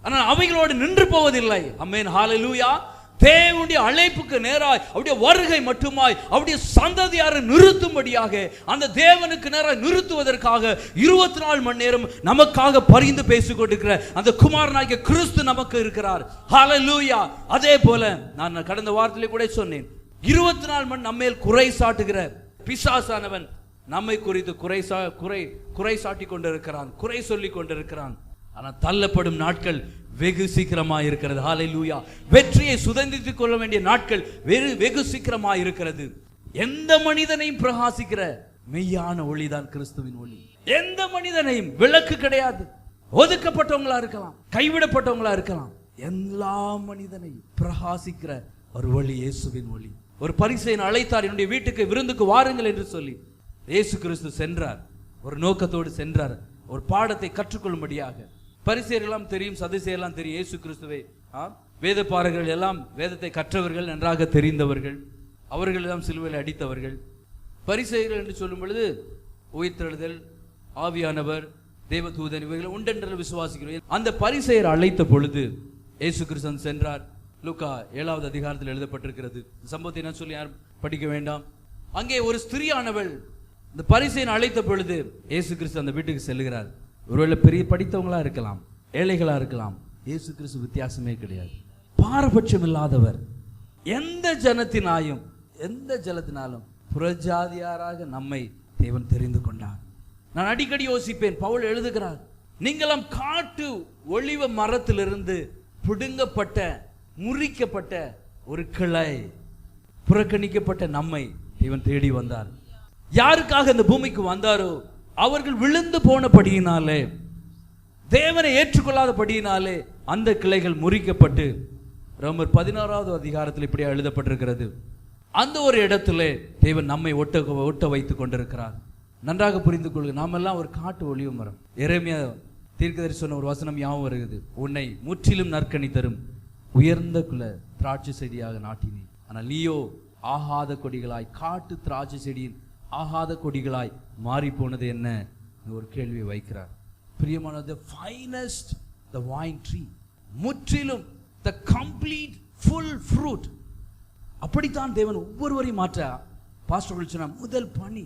ஆனால் அவைகளோடு நின்று போவதில்லை. ஆமென் ஹல்லேலூயா. தேவனுடைய அழைப்புக்கு நேராய் அவருடைய வருகை மட்டுமாய் அவருடைய சந்ததியாரை நிறுத்தும்படியாக, அந்த தேவனுக்கு நேராய் நிறுத்துவதற்காக 24 மணி நேரம் நமக்காக பரிந்து பேசிக் கொண்டிருக்கிற அந்த குமாரனாகிய கிறிஸ்து நமக்கு இருக்கிறார். ஹல்லேலூயா. அதே போல நான் கடந்த வாரத்திலே கூட சொன்னேன், 24 மணி நம்மேல் குறை சாட்டுகிற பிசாசானவன் நம்மை குறித்து குறை சாட்டி கொண்டிருக்கிறான், குறை சொல்லி கொண்டிருக்கிறான். ஆனால் தள்ளப்படும் நாட்கள் வெகு சீக்கிரமா இருக்கிறது. ஹல்லேலூயா. வெற்றியை சுதந்திரித்துக் கொள்ள வேண்டிய நாட்கள் வெகு சீக்கிரமா இருக்கிறது. எந்த மனிதனையும் பிரகாசிக்கிற மெய்யான ஒளிதான் கிறிஸ்துவின் ஒளி. எந்த மனிதனையும், விளக்கு கிடையாது, ஒதுக்கப்பட்டவங்களா இருக்கலாம், கைவிடப்பட்டவங்களா இருக்கலாம், எல்லா மனிதனையும் பிரகாசிக்கிற ஒரு ஒளி இயேசுவின் ஒளி. ஒரு பரிசேயன் அழைத்தார், என்னுடைய வீட்டுக்கு விருந்துக்கு வாருங்கள் என்று சொல்லி. இயேசு கிறிஸ்து சென்றார், ஒரு நோக்கத்தோடு சென்றார், ஒரு பாடத்தை கற்றுக்கொள்ளும்படியாக. பரிசேயரெல்லாம் தெரியும், சதுசேயரெல்லாம் தெரியும் இயேசு கிறிஸ்துவை. வேதபாரகர்கள் எல்லாம் வேதத்தை கற்றவர்கள், நன்றாக தெரிந்தவர்கள், அவர்கள் எல்லாம் சிலுவையில் அடித்தவர்கள். பரிசேயர்கள் என்று சொல்லும் பொழுது உயிர்த்தெழுதல், ஆவியானவர், தேவதூதன் இவைகளை உண்டென்று விசுவாசிக்கிறோம். அந்த பரிசேயர் அழைத்த பொழுது இயேசு கிறிஸ்து சென்றார். லூக்கா 7வது அதிகாரத்தில் எழுதப்பட்டிருக்கிறது. சம்பவத்தை என்ன சொல்லி யாரும் படிக்க வேண்டாம். அங்கே ஒரு ஸ்திரீயானவள் இந்த பரிசேயன் அழைத்த பொழுது இயேசு கிறிஸ்து அந்த வீட்டுக்கு செல்கிறார். ஒருவேளை பெரிய படித்தவங்களா இருக்கலாம், ஏழைகளா இருக்கலாம், இயேசு கிறிஸ்து வித்தியாசமே கிடையாது. பாரபட்சம் இல்லாதவர். எந்த ஜனத்தினாலும் எந்த ஜலத்தினாலும் புறஜாதியாராக நம்மை தேவன் தெரிந்து கொண்டார். நான் அடிக்கடி யோசிப்பேன், பவுல் எழுதுகிறார், நீங்களாம் காட்டு ஒலிவ மரத்திலிருந்து பிடுங்கப்பட்ட முறிக்கப்பட்ட ஒரு கிளை, புறக்கணிக்கப்பட்ட நம்மை தேவன் தேடி வந்தார். யாருக்காக இந்த பூமிக்கு வந்தாரோ அவர்கள் விழுந்து போனபடியினாலே, தேவனை ஏற்றுக்கொள்ளாதபடியினாலே அந்த கிளைகள் முறிக்கப்பட்டு ரோமர் 16வது அதிகாரத்தில் இப்படி எழுதப்பட்டிருக்கிறது. அந்த ஒரு இடத்திலே தேவன் நம்மை ஒட்ட வைத்துக் கொண்டிருக்கிறார். நன்றாக புரிந்து கொள்ளுங்க, நாம் எல்லாம் ஒரு காட்டு ஒலிவ மரம். எரேமியா தீர்க்கதரிசி சொன்ன ஒரு வசனம் ஞாபகம் வருகிறது. உன்னை முற்றிலும் நற்கனி தரும் உயர்ந்த குல திராட்சை செடியாக நாட்டினேன், ஆனால் நீயோ ஆகாத கொடிகளாய், காட்டு திராட்சை செடியின் ஆகாத கொடிகளாய் மாறி போனது என்ன? ஒரு கேள்வியை வைக்கிறார். பிரியமான, the finest the vine tree, முற்றிலும் the complete full fruit. அப்படித்தான் தேவன் ஒவ்வொருவரையும் மாற்ற பாஸ்டர்கள் சொன்ன முதல் பணி,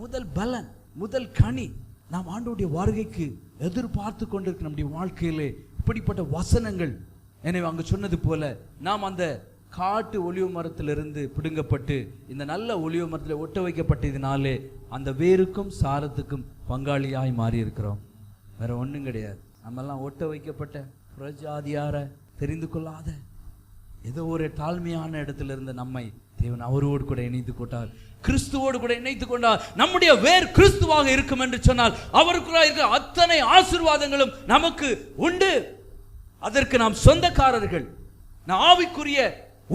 முதல் பலன், முதல் கனி நாம் ஆண்டவருடைய வருகைக்கு எதிர்பார்த்து கொண்டிருக்கிற நம்முடைய வாழ்க்கையிலே இப்படிப்பட்ட வசனங்கள். எனவே அங்கு சொன்னது போல நாம் அந்த காட்டு ஒலிவ மரத்திலிருந்து பிடுங்கப்பட்டு இந்த நல்ல ஒலிவ மரத்தில் ஒட்ட வைக்கப்பட்டதினாலே அந்த வேருக்கும் சாரத்துக்கும் பங்காளியாய் மாறி இருக்கிறோம். வேற ஒன்றும் கிடையாது. நம்மெல்லாம் ஒட்ட வைக்கப்பட்ட புறஜாதியார தெரிந்து கொள்ளாத ஏதோ ஒரு தாழ்மையான இடத்துல இருந்த நம்மை தேவன் அவரோடு கூட இணைத்து கொண்டார், கிறிஸ்துவோடு கூட இணைத்து கொண்டார். நம்முடைய வேர் கிறிஸ்துவாக இருக்கும் என்று சொன்னால் அவருக்குள்ள இருக்கிற அத்தனை ஆசீர்வாதங்களும் நமக்கு உண்டு. அதற்கு நாம் சொந்தக்காரர்கள். நான் ஆவிக்குரிய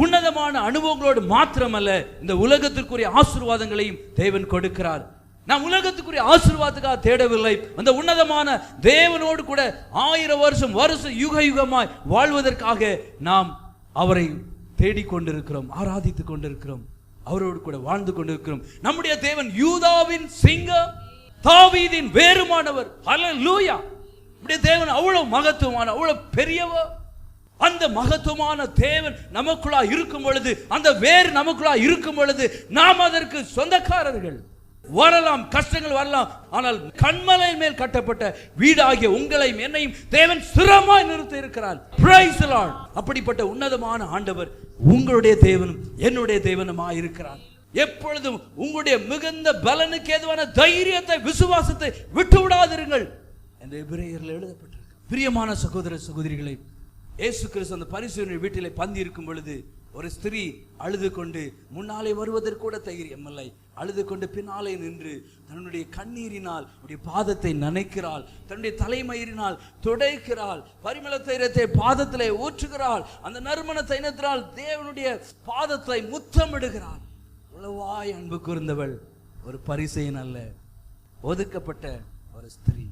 உன்னதமான அனுபவங்களோடு மாத்திரமல்ல, இந்த உலகத்திற்குரிய ஆசீர்வாதங்களையும் தேவன் கொடுக்கிறார். நாம் உலகத்துக்குரிய ஆசீர்வாதத்துக்காக தேடவில்லை, அந்த உன்னதமான தேவனோடு கூட 1000 வருஷம் யுக யுகமாய் வாழ்வதற்காக நாம் அவரை தேடிக்கொண்டிருக்கிறோம், ஆராதித்துக் கொண்டிருக்கிறோம், அவரோடு கூட வாழ்ந்து கொண்டிருக்கிறோம். நம்முடைய தேவன் யூதாவின் சிங்கம், தாவீதின் வேறுமானவர். ஹல்லேலூயா! நம்முடைய தேவன் அவ்வளவு மகத்துவமான, அவ்வளவு பெரியவர். அந்த மகத்துவமான தேவன் நமக்குள்ளா இருக்கும் பொழுது, அந்த வேறு நமக்குள்ளா இருக்கும் பொழுது நாம் அதற்கு சொந்தக்காரர்கள். வரலாம், கஷ்டங்கள் வரலாம், ஆனால் கண்மலை மேல் கட்டப்பட்ட வீடாகிய உங்களையும் என்னையும் தேவன் ஸ்திரமாய் நிறுத்தி இருக்கிறார். Praise the Lord! அப்படிப்பட்ட உன்னதமான ஆண்டவர் உங்களுடைய தேவனும் என்னுடைய தேவனுமாய் இருக்கிறார். எப்பொழுதும் உங்களுடைய மிகுந்த பலனுக்கு ஏதுவான தைரியத்தை, விசுவாசத்தை விட்டு விடாதிருங்கள் என்று எபிரேயரில் எழுதப்பட்டிருக்கு. பிரியமான சகோதர சகோதரிகளை, இயேசு கிறிஸ்து அந்த பரிசேயனுடைய வீட்டிலே பந்தி இருக்கும் பொழுது ஒரு ஸ்திரீ அழுது கொண்டு, முன்னாலே வருவதற்கு கூட தைரியம் இல்லை, அழுது கொண்டு பின்னாலே நின்று தன்னுடைய கண்ணீரினால் அவருடைய பாதத்தை நனைக்கிறாள், தன்னுடைய தலைமயிரினால் துடைக்கிறாள், பரிமள தைலத்தை பாதத்திலே ஊற்றுகிறாள், அந்த நறுமண தைலத்தினால் தேவனுடைய பாதத்தை முத்தமிடுகிறாள். உளவாய் அன்பு கூர்ந்தவள் ஒரு பரிசேயன் அல்ல, ஒதுக்கப்பட்ட ஒரு ஸ்திரீ.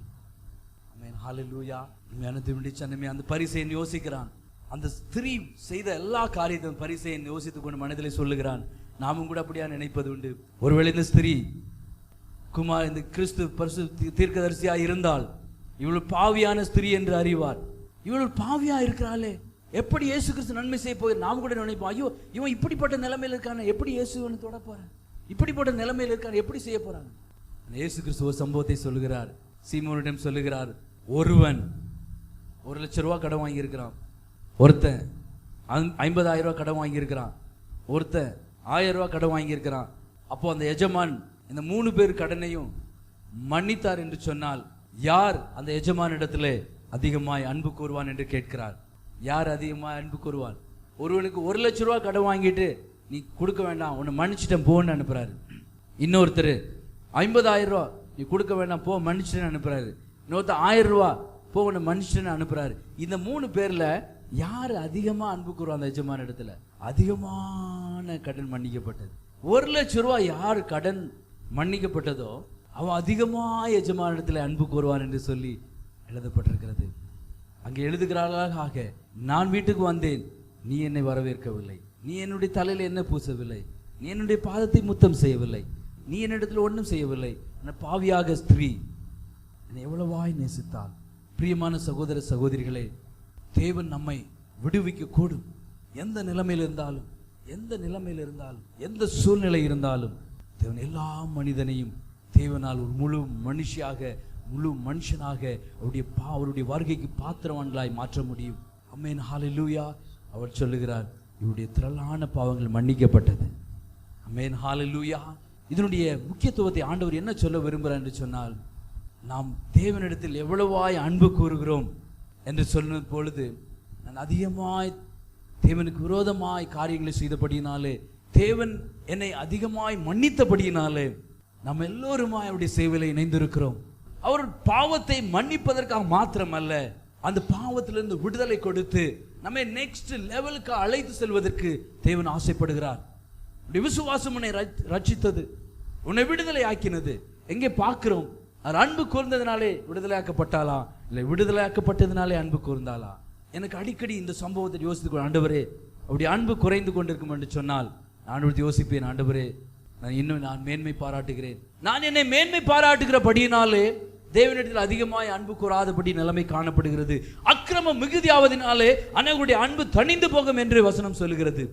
ஆமென், ஹல்லேலூயா! அந்த பரிசேயன் யோசிக்கிறான். அந்த ஸ்திரீ செய்த எல்லா காரியத்தையும் பரிசேயன் யோசித்துக் கொண்டு மனதிலே சொல்லுகிறான். நாமும் கூட அப்படியா நினைப்பது உண்டு. ஒருவேளை இந்த ஸ்திரீ குமார் இந்த கிறிஸ்து பரிசுத்த தீர்க்கதரிசியா இருந்தால் இவள் பாவியான ஸ்திரீ என்று அறிவார். இவள் பாவியா இருக்கிறாளே, எப்படி இயேசு கிறிஸ்து நன்மை செய்ய போய் நாம் கூட நினைப்போம், ஐயோ இவன் இப்படிப்பட்ட நிலைமையில் இருக்கான, எப்படி இயேசுவனை தொட போறான், இப்படிப்பட்ட நிலைமையில் இருக்கான், எப்படி செய்ய போறாங்க. இயேசு கிறிஸ்து ஒரு சம்பவத்தை சொல்லுகிறார். சீமோனிடம் சொல்லுகிறார், ஒருவன் 1 லட்சம் ரூபாய் கடன் வாங்கியிருக்கிறான், ஒருத்தன் 50,000 ரூபாய் கடன் வாங்கியிருக்கிறான், ஒருத்தன் 1000 ரூபாய் கடன் வாங்கியிருக்கிறான். அப்போ அந்த எஜமான் இந்த 3 பேர் கடனையும் மன்னித்தார் என்று சொன்னால் யார் அந்த எஜமான் இடத்துல அதிகமாய் அன்பு கூறுவான் என்று கேட்கிறார். யார் அதிகமாய் அன்பு கூறுவான்? ஒருவனுக்கு 1 லட்சம் ரூபாய் கடன் வாங்கிட்டு நீ கொடுக்க வேண்டாம், உன்னை மன்னிச்சிட்டேன் போன்னு அனுப்புறாரு. இன்னொருத்தர் 50,000 ரூபாய் நீ கொடுக்க வேண்டாம் போ மன்னிச்சிட்டேன்னு அனுப்புறாரு. இன்னொருத்தர் 1000 ரூபாய் போ உன்னை மன்னிச்சிட்டேன்னு அனுப்புறாரு. இந்த 3 பேர்ல யார் அதிகமா அன்பு கூறுவான்? அந்த எஜமான இடத்துல அதிகமான கடன் மன்னிக்கப்பட்டது. 1 லட்சம் ரூபாய் யார் கடன் மன்னிக்கப்பட்டதோ அவன் அதிகமா எஜமான இடத்துல அன்பு கூறுவான் என்று சொல்லி எழுதப்பட்டிருக்கிறது. அங்கே எழுதுகிறார்களாக, நான் வீட்டுக்கு வந்தேன், நீ என்னை வரவேற்கவில்லை, நீ என்னுடைய தலையில என்ன பூசவில்லை, நீ என்னுடைய பாதத்தை முத்தம் செய்யவில்லை, நீ என்னிடத்துல ஒன்றும் செய்யவில்லை, பாவியாக ஸ்திரீ என்னை எவ்வளவாய் நேசித்தால். பிரியமான சகோதர சகோதரிகளே, தேவன் நம்மை விடுவிக்க கூடும். எந்த நிலைமையில் இருந்தாலும், எந்த சூழ்நிலை இருந்தாலும் தேவன் எல்லா மனிதனையும் தேவனால் ஒரு முழு மனுஷனாக அவருடைய வருகைக்கு பாத்திரவான்களாய் மாற்ற முடியும். ஆமென், ஹல்லேலூயா. அவர் சொல்லுகிறார், இவருடைய திரளான பாவங்கள் மன்னிக்கப்பட்டது. ஆமென், ஹல்லேலூயா. இதனுடைய முக்கியத்துவத்தை ஆண்டவர் என்ன சொல்ல விரும்புகிறார் என்று சொன்னால், நாம் தேவனிடத்தில் எவ்வளவாய் அன்பு கூறுகிறோம் என்று சொன்ன பொழுது, நான் அதிகமாய் தேவனுக்கு விரோதமாய் காரியங்களை செய்தபடியினாலே, தேவன் என்னை அதிகமாய் மன்னித்தபடியினாலே நாம் எல்லோருமாய் அவருடைய சேவையில் இணைந்திருக்கிறோம். அவர் பாவத்தை மன்னிப்பதற்காக மாத்திரமல்ல, அந்த பாவத்திலிருந்து விடுதலை கொடுத்து நம்மை நெக்ஸ்ட் லெவலுக்கு அழைத்து செல்வதற்கு தேவன் ஆசைப்படுகிறார். விசுவாசம் உன்னை ரட்சித்தது, உன்னை விடுதலை ஆக்கினது. எங்கே பார்க்கிறோம்? அவர் அன்பு கூர்ந்ததினாலே விடுதலை ஆக்கப்பட்டாளா, இல்லை விடுதலை ஆக்கப்பட்டதினாலே அன்பு கூர்ந்தாளா? எனக்கு அடிக்கடி இந்த சம்பவத்தை யோசித்து, ஆண்டவரே அப்படி அன்பு குறைந்து கொண்டிருக்கும் என்று சொன்னால் நான் யோசிப்பேன், ஆண்டவரே நான் மேன்மை பாராட்டுகிறேன். நான் என்னை மேன்மை பாராட்டுகிறபடியினாலே தேவனிடத்தில் அதிகமாய் அன்பு கூறாதபடி நிலைமை காணப்படுகிறது. அக்கிரமம் மிகுதியாவதினாலே அனைவருடைய அன்பு தணிந்து போகும் என்று வசனம் சொல்லுகிறது.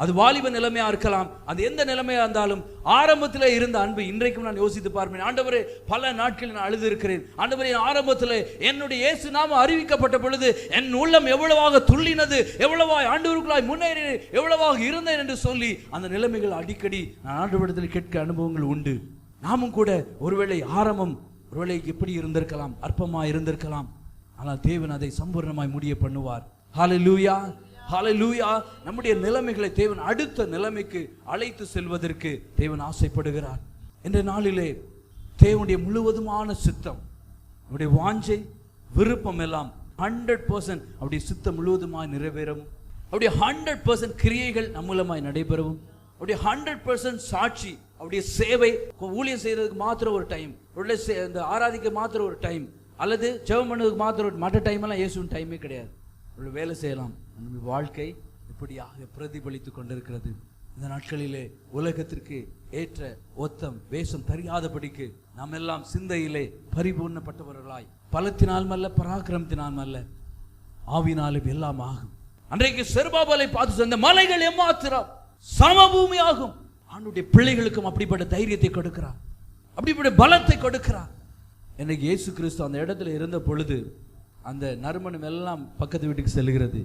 அது வாலிப நிலைமையா இருக்கலாம், அது எந்த நிலைமையா இருந்தாலும் ஆரம்பத்தில் இருந்த அன்பு இன்றைக்கும் நான் யோசித்து பார்ப்பேன். ஆண்டவரே, பல நாட்களில் நான் அழுது இருக்கிறேன். ஆண்டவரே, ஆரம்பத்தில் என்னுடைய இயேசு நாமம் அறிவிக்கப்பட்ட பொழுது என் உள்ளம் எவ்வளவாக துள்ளினது, எவ்வளவாய் ஆண்டவருக்குள்ளாய் முன்னேறி எவ்வளவாக இருந்தேன் என்று சொல்லி அந்த நிலைமைகள் அடிக்கடி நான் ஆண்டவரிடத்தில் கேட்க அனுபவங்கள் உண்டு. நாமும் கூட ஒருவேளை ஆரம்பம் ஒருவேளை எப்படி இருந்திருக்கலாம், அற்பமாய் இருந்திருக்கலாம். ஆனால் தேவன் அதை சம்பூர்ணமாய் முடிய பண்ணுவார். ஹல்லேலூயா, ஹல்லேலூயா. நம்முடைய நிலைமைகளை தேவன் அடுத்த நிலைமைக்கு அழைத்து செல்வதற்கு தேவன் ஆசைப்படுகிறார். இந்த நாளிலே தேவனுடைய முழுவதுமான சித்தம், அவருடைய வாஞ்சை, விருப்பம் எல்லாம் 100% அவருடைய சித்தம் முழுவதுமாய் நிறைவேறவும், அவருடைய 100% கிரியைகள் நம் மூலமாய் நடைபெறவும், அவருடைய 100% சாட்சி, அவருடைய சேவை, ஊழியம் செய்யறதுக்கு மாத்திரம் ஒரு டைம், இந்த ஆராதிக்க மாத்திரம் ஒரு டைம், அல்லது ஜெபம் பண்ணதுக்கு மாத்திரம் மற்ற டைம் எல்லாம் இயேசுவின் டைமே கிடையாது. வேலை செய்யலாம். நம்முடைய வாழ்க்கை இப்படியாக பிரதிபலித்து கொண்டிருக்கிறது. இந்த நாட்களிலே உலகத்திற்கு ஏற்ற ஒத்தம் வேஷம் தெரியாதபடிக்கு நாம் எல்லாம் சிந்தையிலே பரிபூர்ணப்பட்டவர்களாய், பலத்தினால் அல்ல, பராக்கிரமத்தினால் அல்ல, ஆவினாலும் எல்லாம் ஆகும். அன்றைக்கு செருபாபேலை பார்த்து சொன்ன மலைகள் எம்மாத்திரம் சமபூமி ஆகும். ஆண்டவருடைய பிள்ளைகளுக்கும் அப்படிப்பட்ட தைரியத்தை கொடுக்கிறார், அப்படிப்பட்ட பலத்தை கொடுக்கிறார். இன்னைக்கு இயேசு கிறிஸ்து அந்த இடத்துல இருந்த பொழுது அந்த நறுமணம் எல்லாம் பக்கத்து வீட்டுக்கு செல்கிறது.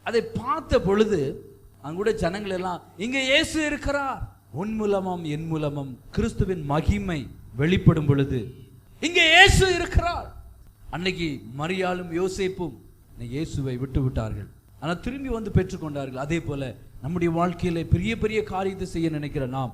அதை பார்த்த பொழுது அங்குடைய ஜனங்கள் எல்லாம், இங்க இயேசு இருக்கிறார், உன் மூலமும் என் மூலமும் கிறிஸ்துவின் மகிமை வெளிப்படும் பொழுது இங்க இயேசு இருக்கிறார். அன்னைக்கு மரியாளும் யோசேப்பும் இயேசுவை விட்டு விட்டார்கள், ஆனால் திரும்பி வந்து பெற்றுக்கொண்டார்கள். அதே போல நம்முடைய வாழ்க்கையிலே பெரிய பெரிய காரியத்தை செய்ய நினைக்கிற நாம்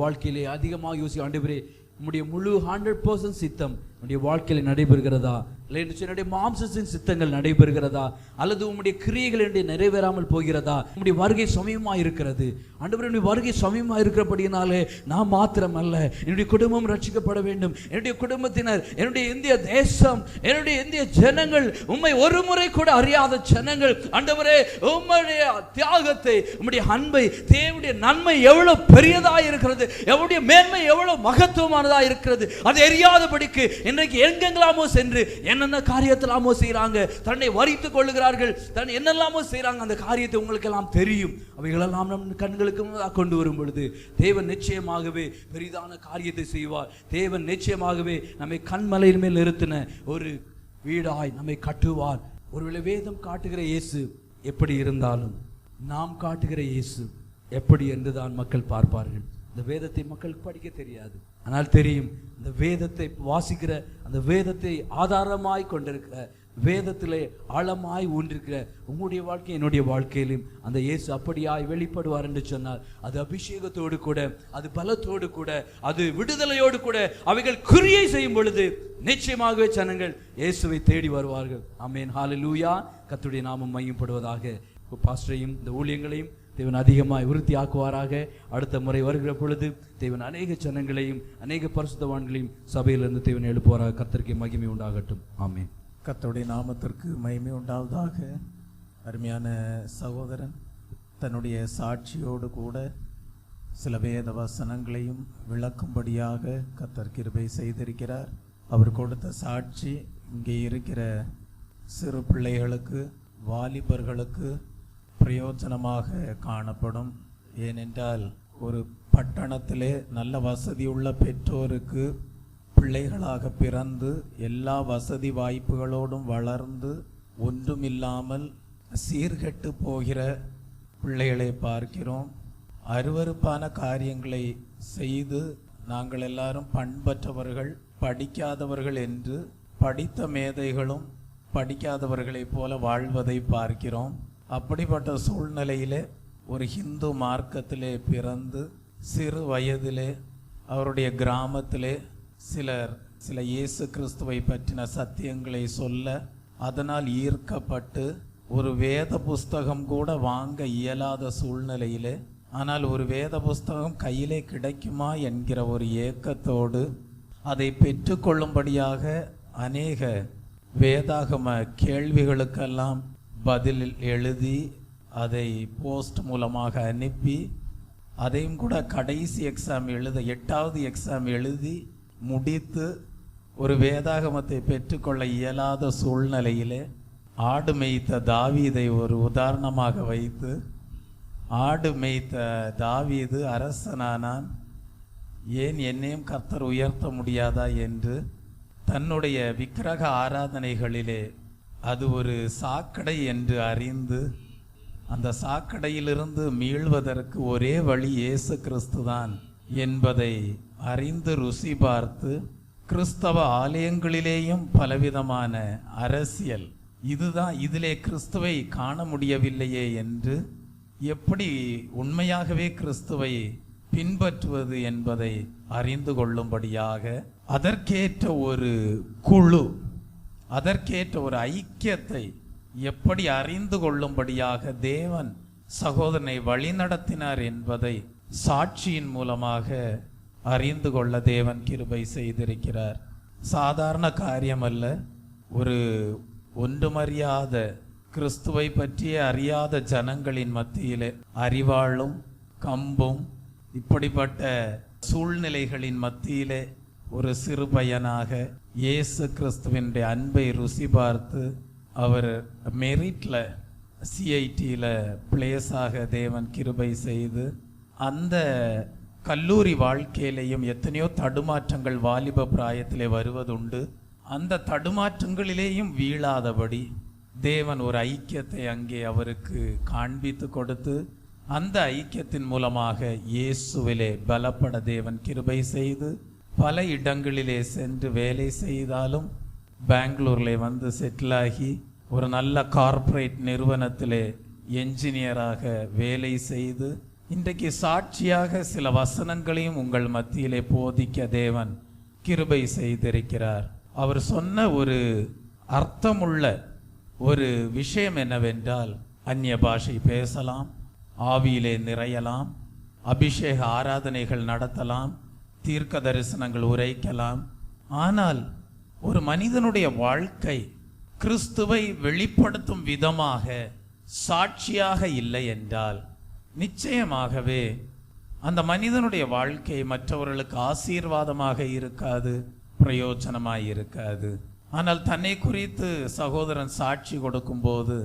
வாழ்க்கையிலே அதிகமாக யோசி, ஆண்டவரே நம்முடைய முழு 100% சித்தம் நம்முடைய வாழ்க்கையில் நடைபெறுகிறதா, இல்லை என்னுடைய மாம்சத்தின் சித்தங்கள் நடைபெறுகிறதா, அல்லது உம்முடைய கிரியைகள் என்னுடைய நிறைவேறாமல் போகிறதா? உம்முடைய வருகை சமயமாக இருக்கிறது. ஆண்டவரே, என்னுடைய வருகை சமயமாக இருக்கிறபடினாலே நான் மாத்திரம் அல்ல, என்னுடைய குடும்பம் ரட்சிக்கப்பட வேண்டும், என்னுடைய குடும்பத்தினர், என்னுடைய இந்திய தேசம், என்னுடைய இந்திய ஜனங்கள், உம்மை ஒரு முறை கூட அறியாத ஜனங்கள், ஆண்டவரே உம்முடைய தியாகத்தை, உம்முடைய அன்பை, தேவனுடைய நன்மை எவ்வளவு பெரியதா இருக்கிறது, எவ்வளவு மேன்மை எவ்வளவு மகத்துவமானதா இருக்கிறது, அது அறியாதபடிக்கு இன்றைக்கு எங்கெங்கலாமோ சென்று என்னென்ன காரியத்தெல்லாமோ செய்யறாங்க, தன்னை வரித்துக் கொள்ளுகிறார்கள், தன்னை என்னெல்லாமோ செய்யறாங்க. அந்த காரியத்தை உங்களுக்கு எல்லாம் தெரியும். அவைகளெல்லாம் நம் கண்களுக்கு கொண்டு வரும் பொழுது தேவன் நிச்சயமாகவே பெரிதான காரியத்தை செய்வார். தேவன் நிச்சயமாகவே நம்மை கண்மலையின் மேல் நிறுத்தின ஒரு வீடாய் நம்மை கட்டுவார். ஒருவேளை வேதம் காட்டுகிற இயேசு எப்படி இருந்தாலும் நாம் காட்டுகிற இயேசு எப்படி என்றுதான் மக்கள் பார்ப்பார்கள். இந்த வேதத்தை மக்களுக்கு படிக்க தெரியாது, ஆனால் தெரியும் இந்த வேதத்தை வாசிக்கிற, அந்த வேதத்தை ஆதாரமாய் கொண்டிருக்கிற, வேதத்திலே ஆழமாய் ஊன்றிருக்கிற உங்களுடைய வாழ்க்கை, என்னுடைய வாழ்க்கையிலும் அந்த இயேசு அப்படியாய் வெளிப்படுவார் என்று சொன்னார். அது அபிஷேகத்தோடு கூட, அது பலத்தோடு கூட, அது விடுதலையோடு கூட அவைகள் கிரியை செய்யும் பொழுது நிச்சயமாகவே ஜனங்கள் இயேசுவை தேடி வருவார்கள். ஆமென், ஹல்லேலூயா. கர்த்தருடைய நாமம் மையப்படுவதாக. பாஸ்டரையும் இந்த ஊழியங்களையும் தேவன் அதிகமாய் விருத்தி ஆக்குவாராக. அடுத்த முறை வருகிற பொழுது தேவன் அநேக ஜனங்களையும் அநேக பரிசுத்தவான்களையும் சபையிலிருந்து தேவன் எழுப்புவாராக. கர்த்தருக்கு மகிமை உண்டாகட்டும். ஆமென். கர்த்தருடைய நாமத்திற்கு மகிமை உண்டாவதாக. அருமையான சகோதரன் தன்னுடைய சாட்சியோடு கூட சில வேத வசனங்களையும் விளக்கும்படியாக கர்த்தர் கிருபை செய்திருக்கிறார். அவர் கொடுத்த சாட்சி இங்கே இருக்கிற சிறு பிள்ளைகளுக்கு, வாலிபர்களுக்கு பிரயோஜனமாக காணப்படும். ஏனென்றால் ஒரு பட்டணத்திலே நல்ல வசதியுள்ள பெற்றோருக்கு பிள்ளைகளாக பிறந்து எல்லா வசதி வாய்ப்புகளோடும் வளர்ந்து ஒன்றுமில்லாமல் சீர்கெட்டு போகிற பிள்ளைகளை பார்க்கிறோம். அருவருப்பான காரியங்களை செய்து நாங்கள் எல்லாரும் பண்பற்றவர்கள், படிக்காதவர்கள் என்று படித்த மேதைகளும் படிக்காதவர்களைப் போல வாழ்வதை பார்க்கிறோம். அப்படிப்பட்ட சூழ்நிலையிலே ஒரு ஹிந்து மார்க்கத்திலே பிறந்து சிறு வயதிலே அவருடைய கிராமத்திலே சில இயேசு கிறிஸ்துவை பற்றின சத்தியங்களை சொல்ல அதனால் ஈர்க்கப்பட்டு ஒரு வேத புஸ்தகம் கூட வாங்க இயலாத சூழ்நிலையிலே, ஆனால் ஒரு வேத புஸ்தகம் கையிலே கிடைக்குமா என்கிற ஒரு ஏக்கத்தோடு அதை பெற்றுக்கொள்ளும்படியாக அநேக வேதாகம கேள்விகளுக்கெல்லாம் பதில் எழுதி அதை போஸ்ட் மூலமாக அனுப்பி அதையும் கூட கடைசி எக்ஸாம் 8வது எக்ஸாம் எழுதி முடித்து ஒரு வேதாகமத்தை பெற்றுக்கொள்ள இயலாத சூழ்நிலையிலே ஆடு மேய்த்த தாவீதை ஒரு உதாரணமாக வைத்து, ஆடு மேய்த்த தாவீது அரசனானான், ஏன் என்னையும் கர்த்தர் உயர்த்த முடியாதா என்று தன்னுடைய விக்கிரக ஆராதனைகளிலே அது ஒரு சாக்கடை என்று அறிந்து அந்த சாக்கடையிலிருந்து மீள்வதற்கு ஒரே வழி இயேசு கிறிஸ்துதான் என்பதை அறிந்து ருசி பார்த்து, கிறிஸ்தவ ஆலயங்களிலேயும் பலவிதமான அரசியல், இதிலே கிறிஸ்துவை காண முடியவில்லையே என்று எப்படி உண்மையாகவே கிறிஸ்துவை பின்பற்றுவது என்பதை அறிந்து கொள்ளும்படியாக அதற்கேற்ற ஒரு குழு, அதற்கேற்ற ஒரு ஐக்கியத்தை எப்படி அறிந்து கொள்ளும்படியாக தேவன் சகோதரனை வழிநடத்தினார் என்பதை சாட்சியின் மூலமாக அறிந்து கொள்ள தேவன் கிருபை செய்திருக்கிறார். சாதாரண காரியம் அல்ல. ஒரு ஒன்றுமறியாத, கிறிஸ்துவை பற்றிய அறியாத ஜனங்களின் மத்தியிலே அறிவாளும் கம்பும் இப்படிப்பட்ட சூழ்நிலைகளின் மத்தியிலே ஒரு சிறு பையனாக இயேசு கிறிஸ்துவினுடைய அன்பை ருசி பார்த்து அவர் மெரிட்ல CITல பிளேஸாக தேவன் கிருபை செய்து, அந்த கல்லூரி வாழ்க்கையிலேயும் எத்தனையோ தடுமாற்றங்கள் வாலிப பிராயத்திலே வருவதுண்டு. அந்த தடுமாற்றங்களிலேயும் வீழாதபடி தேவன் ஒரு ஐக்கியத்தை அங்கே அவருக்கு காண்பித்து கொடுத்து, அந்த ஐக்கியத்தின் மூலமாக இயேசுவிலே பலப்பட தேவன் கிருபை செய்து, பல இடங்களிலே சென்று வேலை செய்தாலும் பெங்களூரில் வந்து செட்டில் ஆகி ஒரு நல்ல கார்ப்பரேட் நிறுவனத்திலே என்ஜினியராக வேலை செய்து இன்றைக்கு சாட்சியாக சில வசனங்களையும் உங்கள் மத்தியிலே போதிக்க தேவன் கிருபை செய்திருக்கிறார். அவர் சொன்ன ஒரு அர்த்தமுள்ள ஒரு விஷயம் என்னவென்றால், அந்நிய பாஷை பேசலாம், ஆவியிலே நிறையலாம், அபிஷேக ஆராதனைகள் நடத்தலாம், தீர்க்க தரிசனங்கள் உரைக்கலாம். ஆனால் ஒரு மனிதனுடைய வாழ்க்கை கிறிஸ்துவை வெளிப்படுத்தும் விதமாக சாட்சியாக இல்லை என்றால் நிச்சயமாகவே அந்த மனிதனுடைய வாழ்க்கை மற்றவர்களுக்கு ஆசீர்வாதமாக இருக்காது, பிரயோஜனமாய் இருக்காது. ஆனால் தன்னை குறித்து சகோதரன் சாட்சி கொடுக்கும்போது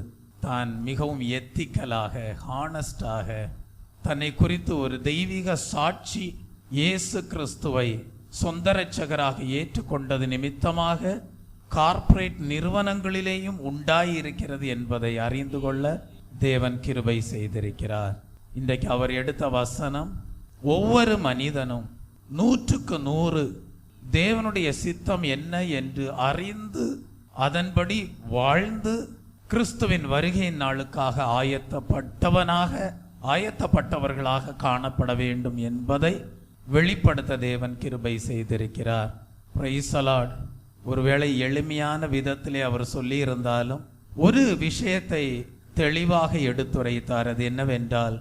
தான் மிகவும் எத்திக்கலாக, ஹானஸ்டாக தன்னை குறித்து ஒரு தெய்வீக சாட்சி இயேசு கிறிஸ்துவை சொந்த இரட்சகராக ஏற்றுக்கொண்டது நிமித்தமாக கார்ப்பரேட் நிறுவனங்களிலேயும் உண்டாயிருக்கிறது என்பதை அறிந்து கொள்ள தேவன் கிருபை செய்திருக்கிறார். இன்றைக்கு அவர் எடுத்த வசனம், ஒவ்வொரு மனிதனும் 100க்கு 100 தேவனுடைய சித்தம் என்ன என்று அறிந்து அதன்படி வாழ்ந்து கிறிஸ்துவின் வருகையின் நாளுக்காக ஆயத்தப்பட்டவர்களாக காணப்பட வேண்டும் என்பதை வெளிப்படுத்த தேவன் கிருபை செய்திருக்கிறார். Praise the Lord. ஒருவேளை எளிமையான விதத்திலே அவர் சொல்லி இருந்தாலும் ஒரு விஷயத்தை தெளிவாக எடுத்துரைத்தார். அது என்னவென்றால்,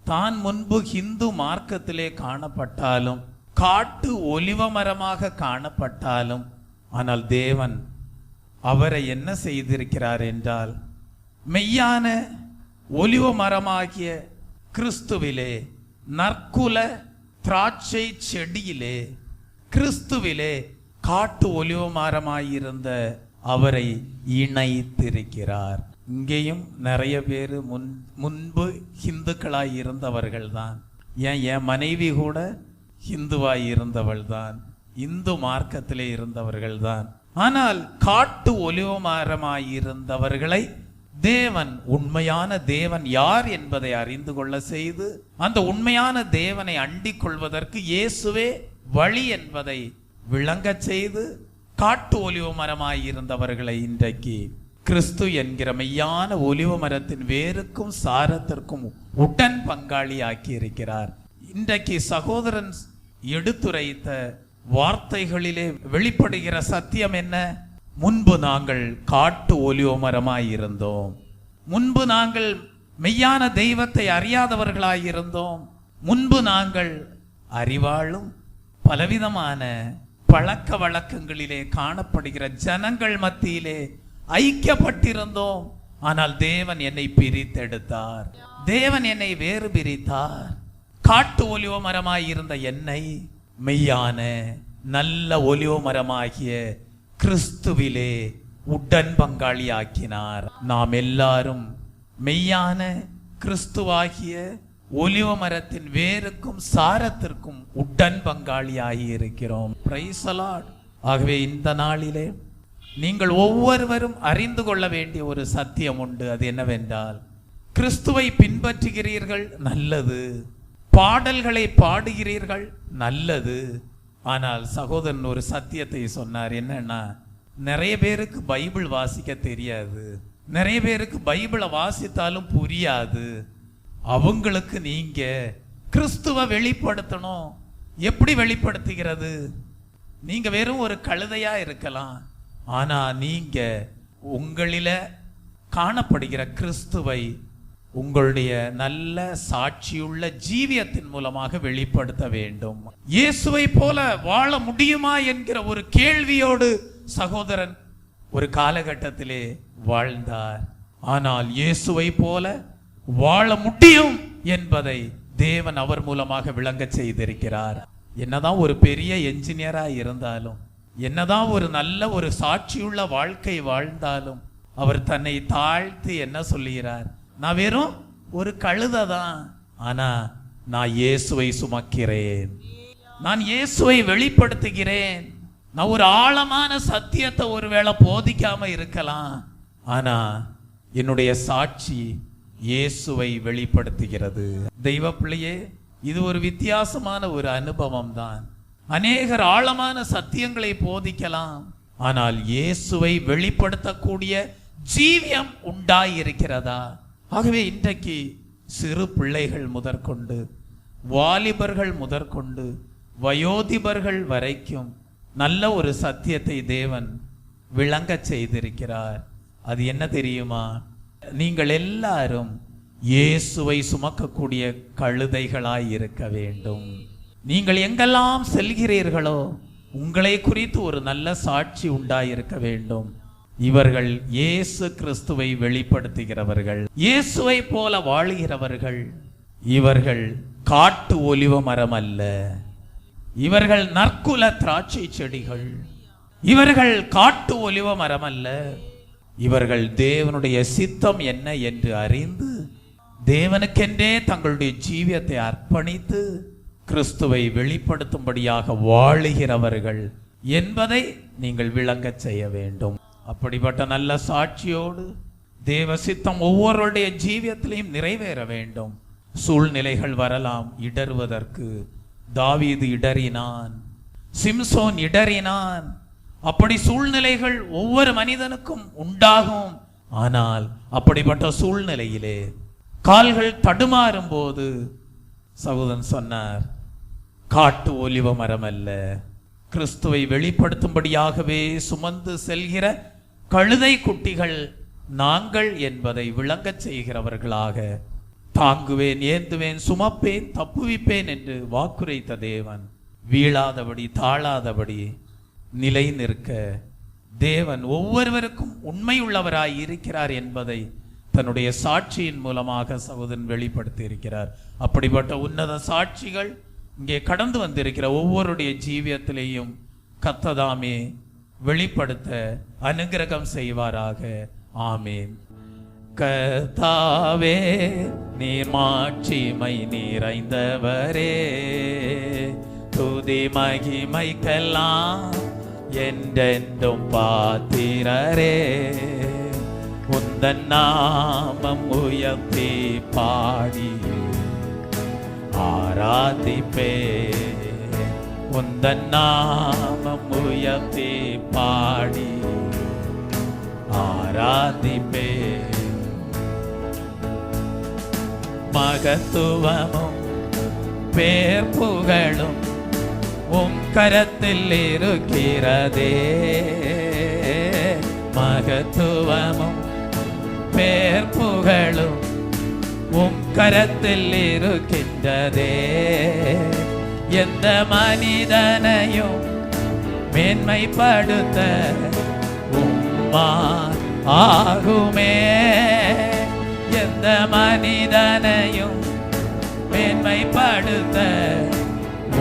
தான் முன்பு ஹிந்து மார்க்கத்திலே காணப்பட்டாலும், காட்டு ஒலிவ மரமாக காணப்பட்டாலும், ஆனால் தேவன் அவரை என்ன செய்திருக்கிறார் என்றால், மெய்யான ஒலிவ மரமாகிய கிறிஸ்துவிலே, நற்குல திராட்சை செடியிலே, கிறிஸ்துவிலே காட்டு ஒலிவ மரமாயிருந்த அவரை இணைத்திருக்கிறார். இங்கேயும் நிறைய பேர் முன்பு ஹிந்துக்களாய் இருந்தவர்கள் தான். என் மனைவி கூட ஹிந்துவாய் இருந்தவள் தான், இந்து மார்க்கத்திலே இருந்தவர்கள் தான். ஆனால் காட்டு ஒலிவ மரமாயிருந்தவர்களை தேவன், உண்மையான தேவன் யார் என்பதை அறிந்து கொள்ள செய்து, அந்த உண்மையான தேவனை அண்டிக் கொள்வதற்கு இயேசுவே வழி என்பதை விளங்க செய்து, காட்டு ஒலிவ மரமாயிருந்தவர்களை இன்றைக்கு கிறிஸ்து என்கிற மெய்யான ஒலிவ மரத்தின் வேருக்கும் சாரத்திற்கும் உடன் பங்காளி ஆக்கி இருக்கிறார். இன்றைக்கு சகோதரன் எடுத்துரைத்த வார்த்தைகளிலே வெளிப்படுகிற சத்தியம் என்ன? முன்பு நாங்கள் காட்டு ஒலிவ மரமாயிருந்தோம், முன்பு நாங்கள் மெய்யான தெய்வத்தை அறியாதவர்களாயிருந்தோம், முன்பு நாங்கள் அறிவாளும் பலவிதமான பழக்க வழக்கங்களிலே காணப்படுகிற ஜனங்கள் மத்தியிலே ஐக்கியப்பட்டிருந்தோம். ஆனால் தேவன் என்னை பிரித்தெடுத்தார், தேவன் என்னை வேறு பிரித்தார். காட்டு ஒலிவ மரமாயிருந்த என்னை மெய்யான நல்ல ஒலிவ மரமாகிய கிறிஸ்துவிலே உடன் பங்காளி ஆக்கினார். நாம் எல்லாரும் மெய்யான கிறிஸ்துவாகிய ஒலிவ மரத்தின் வேருக்கும் சாரத்திற்கும் உடன் பங்காளியாகி இருக்கிறோம். Praise the Lord. ஆகவே இந்த நாளிலே நீங்கள் ஒவ்வொருவரும் அறிந்து கொள்ள வேண்டிய ஒரு சத்தியம் உண்டு. அது என்னவென்றால், கிறிஸ்துவை பின்பற்றுகிறீர்கள், நல்லது. பாடல்களை பாடுகிறீர்கள், நல்லது. ஆனால் சகோதரன் ஒரு சத்தியத்தை சொன்னார். என்னன்னா, நிறைய பேருக்கு பைபிள் வாசிக்க தெரியாது, நிறைய பேருக்கு பைபிளை வாசித்தாலும் புரியாது. அவங்களுக்கு நீங்க கிறிஸ்துவை வெளிப்படுத்தணும். எப்படி வெளிப்படுத்துகிறது? நீங்க வெறும் ஒரு கழுதையா இருக்கலாம், ஆனா நீங்க உங்களில காணப்படுகிற கிறிஸ்துவை உங்களுடைய நல்ல சாட்சியுள்ள ஜீவியத்தின் மூலமாக வெளிப்படுத்த வேண்டும். இயேசுவை போல வாழ முடியுமா என்கிற ஒரு கேள்வியோடு சகோதரன் ஒரு காலகட்டத்திலே வாழ்ந்தார். ஆனால் இயேசுவை போல வாழ முடியும் என்பதை தேவன் அவர் மூலமாக விளங்க செய்திருக்கிறார். என்னதான் ஒரு பெரிய என்ஜினியரா இருந்தாலும், என்னதான் ஒரு நல்ல ஒரு சாட்சியுள்ள வாழ்க்கை வாழ்ந்தாலும், அவர் தன்னை தாழ்த்தி என்ன சொல்லுகிறார்? நான் வெறும் ஒரு கழுதை தான், ஆனா நான் இயேசுவை சுமக்கிறேன், நான் இயேசுவை வெளிப்படுத்துகிறேன். நான் ஒரு ஆழமான சத்தியத்தை ஒருவேளை போதிக்காம இருக்கலாம், ஆனா என்னுடைய சாட்சி இயேசுவை வெளிப்படுத்துகிறது. தெய்வ பிள்ளையே, இது ஒரு வித்தியாசமான ஒரு அனுபவம் தான். அநேகர் ஆழமான சத்தியங்களை போதிக்கலாம், ஆனால் இயேசுவை வெளிப்படுத்தக்கூடிய ஜீவியம் உண்டாயிருக்கிறதா? ஆகவே இன்றைக்கு சிறு பிள்ளைகள் முதற்கொண்டு, வாலிபர்கள் முதற்கொண்டு, வயோதிபர்கள் வரைக்கும் நல்ல ஒரு சத்தியத்தை தேவன் விளங்க செய்திருக்கிறார். அது என்ன தெரியுமா? நீங்கள் எல்லாரும் இயேசுவை சுமக்கக்கூடிய கழுதைகளாய் இருக்க வேண்டும். நீங்கள் எங்கெல்லாம் செல்கிறீர்களோ உங்களை குறித்து ஒரு நல்ல சாட்சி உண்டாயிருக்க வேண்டும். இவர்கள் இயேசு கிறிஸ்துவை வெளிப்படுத்துகிறவர்கள், இயேசுவை போல வாழுகிறவர்கள். இவர்கள் காட்டு ஒலிவ மரம் அல்ல, இவர்கள் நற்குல திராட்சை செடிகள். இவர்கள் காட்டு ஒலிவ மரம் அல்ல, இவர்கள் தேவனுடைய சித்தம் என்ன என்று அறிந்து தேவனுக்கென்றே தங்களுடைய ஜீவியத்தை அர்ப்பணித்து கிறிஸ்துவை வெளிப்படுத்தும்படியாக வாழுகிறவர்கள் என்பதை நீங்கள் விளங்க செய்ய வேண்டும். அப்படிப்பட்ட நல்ல சாட்சியோடு தேவ சித்தம் ஒவ்வொருடைய ஜீவியத்திலையும் நிறைவேற வேண்டும். சூழ்நிலைகள் வரலாம் இடறுவதற்கு. தாவீது இடறினான், சிம்சோன் இடறினான். அப்படி சூழ்நிலைகள் ஒவ்வொரு மனிதனுக்கும் உண்டாகும். ஆனால் அப்படிப்பட்ட சூழ்நிலையிலே கால்கள் தடுமாறும் போது சகோதரன் சொன்னார், காட்டு ஒலிவ மரம் அல்ல, கிறிஸ்துவை வெளிப்படுத்தும்படியாகவே சுமந்து செல்கிற கழுதை குட்டிகள் நாங்கள் என்பதை விளங்கச் செய்கிறவர்களாக தாங்குவேன், ஏந்துவேன், சுமப்பேன், தப்புவிப்பேன் என்று வாக்குரைத்த தேவன் வீழாதபடி தாழாதபடி நிலை நிற்க தேவன் ஒவ்வொருவருக்கும் உண்மையுள்ளவராய் இருக்கிறார் என்பதை தன்னுடைய சாட்சியின் மூலமாக சகோதரன் வெளிப்படுத்தி இருக்கிறார். அப்படிப்பட்ட உன்னத சாட்சிகள் இங்கே கடந்து வந்திருக்கிற ஒவ்வொருடைய ஜீவியத்திலேயும் கர்த்ததாமே வெளிப்படுத்த அனுக்கிரகம் செய்வாராக. ஆமீன். கர்த்தாவே நீர் மாட்சிமை நிறைந்தவரே, துதி மகிமைக்கெல்லாம் என்றென்றும் பாத்திரரே, உந்தன் நாமம் உயர்த்தி பாடி ஆராதிப்பே, உந்தன் நாமம் உயர்த்தி பாடி ஆராதிப்பே. மகத்துவமும் பேர் புகழும் உம் கரத்தில் இருக்கிறதே, மகத்துவமும் பேர் புகழும் உம் கரத்தில் இருக்கின்றதே. எந்த மனிதனையும் மேன்மைப்படுத்த உம்மால் ஆகுமே, எந்த மனிதனையும் மேன்மைப்படுத்த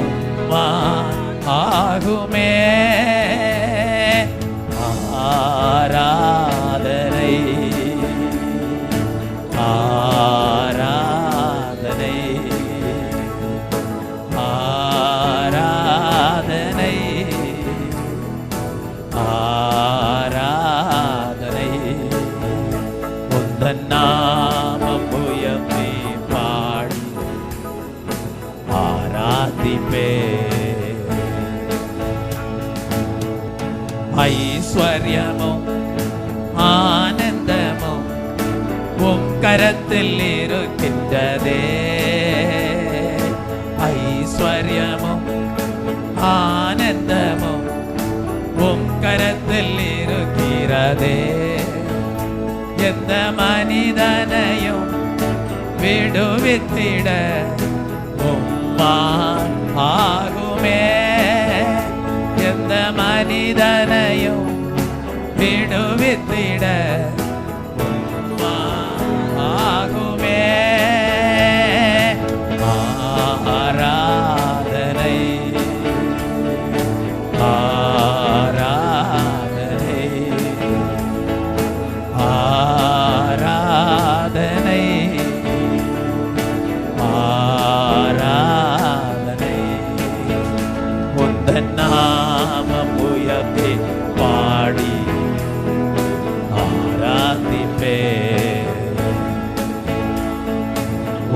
உம்மால் ஆகுமே. ஆராதனை ஆராதனை ஆராதனை ஆராதனை, உந்தன் நாமம் உயர்த்தி பாடி ஆராதிப்பே. ஐஸ்வர்யமும் ஆனந்தமும் உம் கரத்தில் இருக்கின்றதே, ஐஸ்வர்யமும் ஆனந்தமும் உம் கரத்தில் இருக்கிறதே. எந்த மனிதனையும் விடுவித்திட உம்மால் ஆகுமே, எந்த மனிதனையும் விடுவித்திட உம்மால் ஆகுமே. ஆராதனை ஆராதனை ஆராதனை ஆராதனை, உந்தன் நாமம் உயர்த்தி பாடி ஆராதிப்பே,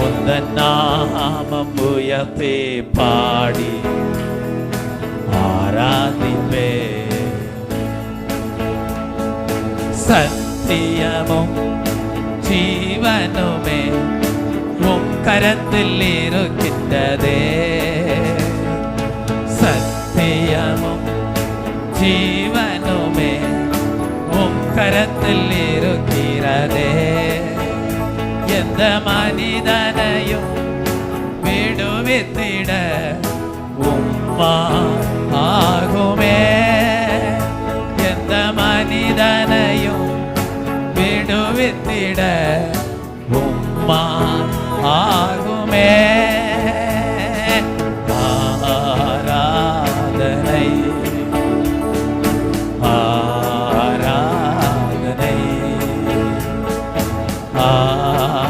உந்தன் நாமம் உயர்த்தி பாடி ஆராதிப்பே. சத்தியமும் ஜீவனுமே உம் கரத்தில் இருக்கின்றதே, சத்தியமும் ஜீவனுமே உம் கரத்தில் இருக்கிறதே. எந்த மனிதனையும் விடுவித்திட உம்மால் ஆகுமே, எந்த மனிதனையும் விடுவித்திட உம்மால் ஆகுமே. ஆராதனை ஆராதனை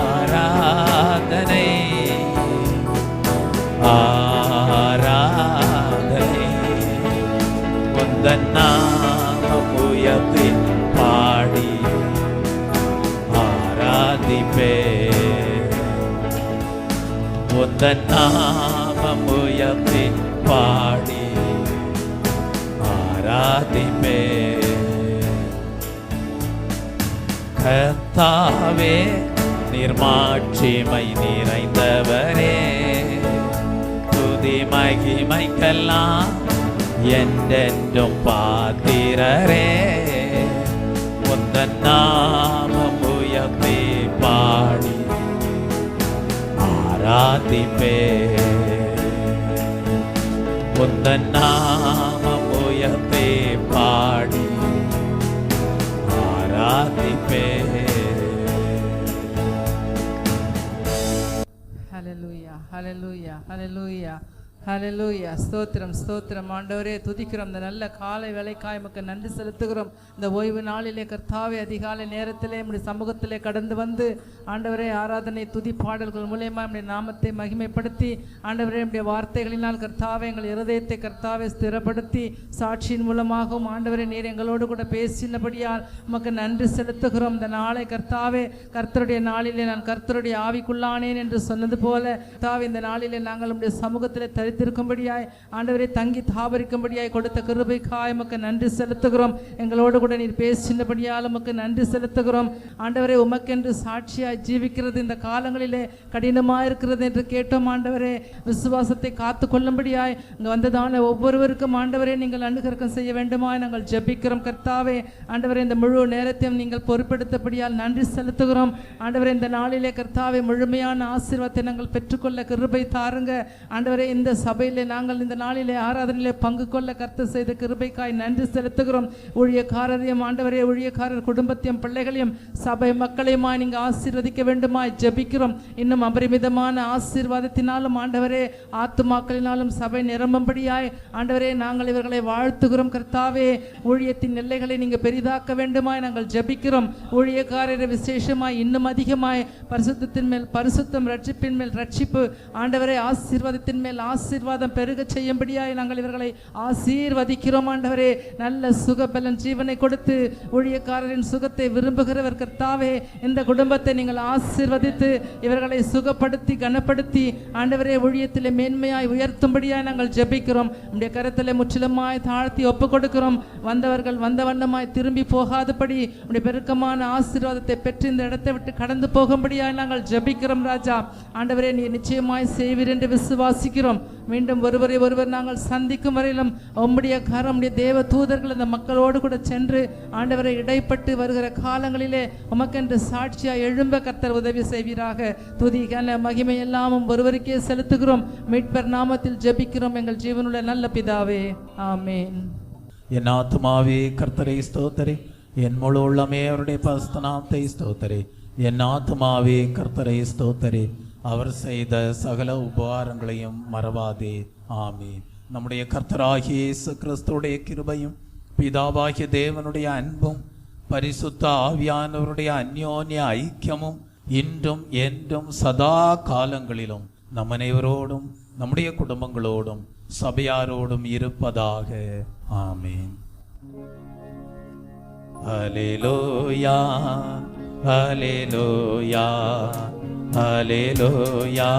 ஆராதனை ஆராதனை, உந்தன் நாமம் உயர்த்தி பாடி ஆராதிப்பே, உந்தன் நாமம் உயர்த்தி பாடி ஆராதிப்பே. கர்த்தாவே நீர் மாட்சிமை நிறைந்தவரே, துதி மகிமைக்கெல்லாம் என்றென்றும் பாத்திரரே, உந்தன் நாமம் உயர்த்தி பாடி ஆராதிப்பே, உந்தன் நாமம் உயர்த்தி பாடி ஆராதிப்பே. ஹல்லேலூயா ஹல்லேலூயா ஹல்லேலூயா. ஹல்லேலூயா. ஸ்தோத்திரம் ஸ்தோத்திரம் ஆண்டவரே, துதிக்கிறோம். இந்த நல்ல காலை வேளைக்காய் உமக்கு நன்றி செலுத்துகிறோம். இந்த ஓய்வு நாளிலே கர்த்தாவே அதிகாலை நேரத்திலே நம்முடைய சமூகத்திலே கடந்து வந்து ஆண்டவரே ஆராதனை துதி பாடல்கள் மூலயமா நம்முடைய நாமத்தை மகிமைப்படுத்தி ஆண்டவரே நம்முடைய வார்த்தைகளினால் கர்த்தாவே எங்கள் இருதயத்தை கர்த்தாவே ஸ்திரப்படுத்தி சாட்சியின் மூலமாகவும் ஆண்டவரே நீர் எங்களோடு கூட பேசினபடியால் உமக்கு நன்றி செலுத்துகிறோம். இந்த நாளை கர்த்தாவே கர்த்தருடைய நாளிலே நான் கர்த்தருடைய ஆவிக்குள்ளானேன் என்று சொன்னது போல கர்த்தாவே இந்த நாளிலே நாங்கள் நம்முடைய சமூகத்திலே தரித்திருக்கும்படியாய் ஆண்டவரை தங்கி தாபரிக்கும்படியாய் கொடுத்த கிருபைக்காய் உமக்கு நன்றி செலுத்துகிறோம். எங்களோடு கூட நீர் பேசினபடியால் உமக்கு நன்றி செலுத்துகிறோம். ஆண்டவரே உமக்கென்று சாட்சியாய் ஜீவிக்கிறது இந்த காலங்களிலே கடினமாக இருக்கிறது என்று கேட்டோம். ஆண்டவரே விசுவாசத்தை காத்து கொள்ளும்படியாய் இங்கே வந்ததான ஒவ்வொருவருக்கும் ஆண்டவரே நீங்கள் அனுகிரகம் செய்ய வேண்டுமாய் நாங்கள் ஜெபிக்கிறோம். கர்த்தாவே ஆண்டவரே இந்த முழு நேரத்தையும் நீங்கள் பொறுப்பெடுத்தபடியால் நன்றி செலுத்துகிறோம். ஆண்டவரே இந்த நாளிலே கர்த்தாவே முழுமையான ஆசீர்வாதத்தை நாங்கள் பெற்றுக்கொள்ள கிருபை தாருங்க. ஆண்டவரே இந்த சபையிலே நாங்கள் இந்த நாளிலே ஆராதனையிலே பங்கு கொள்ள கர்த்தர் செய்த கிருபைக்காய் நன்றி செலுத்துகிறோம். ஊழியக்காரரையும் ஆண்டவரே ஊழியக்காரர் குடும்பத்தையும் பிள்ளைகளையும் சபை மக்களையுமாய் நீங்கள் ஆசீர்வதிக்க வேண்டுமாய் ஜெபிக்கிறோம். இன்னும் அபரிமிதமான ஆசீர்வாதத்தினாலும் ஆண்டவரே ஆத்துமாக்களினாலும் சபை நிரம்பும்படியாய் ஆண்டவரே நாங்கள் இவர்களை வாழ்த்துகிறோம். கர்த்தாவே ஊழியத்தின் எல்லைகளை நீங்கள் பெரிதாக்க வேண்டுமாய் நாங்கள் ஜெபிக்கிறோம். ஊழியக்காரரை விசேஷமாய் இன்னும் அதிகமாய் பரிசுத்தத்தின் மேல் பரிசுத்தம், ரட்சிப்பின் மேல் ரட்சிப்பு, ஆண்டவரே ஆசீர்வாதத்தின் மேல் ஆசீர்வாதம் பெருக செய்யும்படியாய் நாங்கள் இவர்களை ஆசீர்வதிக்கிறோம். ஆண்டவரே நல்ல சுகபலன் ஜீவனை கொடுத்து ஊழியக்காரரின் சுகத்தை விரும்புகிறவர் கர்த்தாவே இந்த குடும்பத்தை நீங்கள் ஆசீர்வதித்து இவர்களை சுகப்படுத்தி கனப்படுத்தி ஆண்டவரே ஊழியத்திலே மேன்மையாய் உயர்த்தும்படியாய் நாங்கள் ஜெபிக்கிறோம். நம்முடைய கரத்திலே முற்றிலுமாய் தாழ்த்தி ஒப்பு கொடுக்கிறோம். வந்தவர்கள் வந்த வண்ணமாய் திரும்பி போகாதபடி உடைய பெருக்கமான ஆசீர்வாதத்தை பெற்று இந்த இடத்தை விட்டு கடந்து போகும்படியாய் நாங்கள் ஜெபிக்கிறோம். ராஜா ஆண்டவரே நீ நிச்சயமாய் செய்வீர் என்று விசுவாசிக்கிறோம். மீண்டும் ஒருவரை ஒருவர் நாங்கள் சந்திக்கும் வரையிலும் உம்முடைய கரம் உடைய தேவ தூதர்கள் இந்த மக்களோடு கூட சென்று ஆண்டவரை இடைப்பட்டு வருகிற காலங்களிலே உமக்கென்று சாட்சியாய் எழும்ப கர்த்தர் உதவி செய்வீராக. துதி கன மகிமை எல்லாமும் ஒருவருக்கே செலுத்துகிறோம். மீட்பர் நாமத்தில் ஜெபிக்கிறோம் எங்கள் ஜீவனுள்ள நல்ல பிதாவே, ஆமேன். என் ஆத்துமாவே கர்த்தரை ஸ்தோத்தரே, என் முழு உள்ளமே அவருடைய பரிசுத்த நாமத்தை ஸ்தோத்தரே. என் ஆத்துமாவே கர்த்தரை ஸ்தோத்தரே, அவர் செய்த சகல உபகாரங்களையும் மறவாதே. ஆமென். நம்முடைய கர்த்தராகிய இயேசு கிறிஸ்துவுடைய கிருபையும் பிதாவாகிய தேவனுடைய அன்பும் பரிசுத்த ஆவியானவருடைய அந்யோன்ய ஐக்கியமும் இன்றும் என்றும் சதா காலங்களிலும் நம் அனைவரோடும் நம்முடைய குடும்பங்களோடும் சபையாரோடும் இருப்பதாக. ஆமென். அல்லேலூயா அல்லேலூயா அல்லேலூயா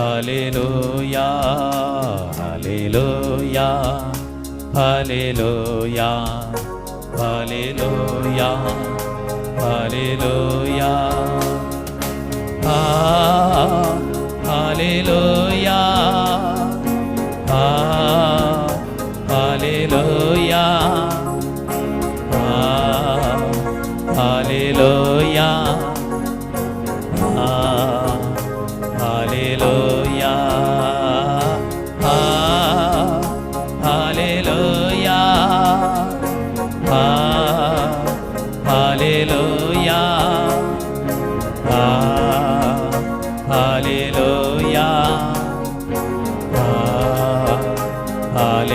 அல்லேலூயா அல்லேலூயா அல்லேலூயா அல்லேலூயா அல்லேலூயா அல்லேலூயா அல்லேலூயா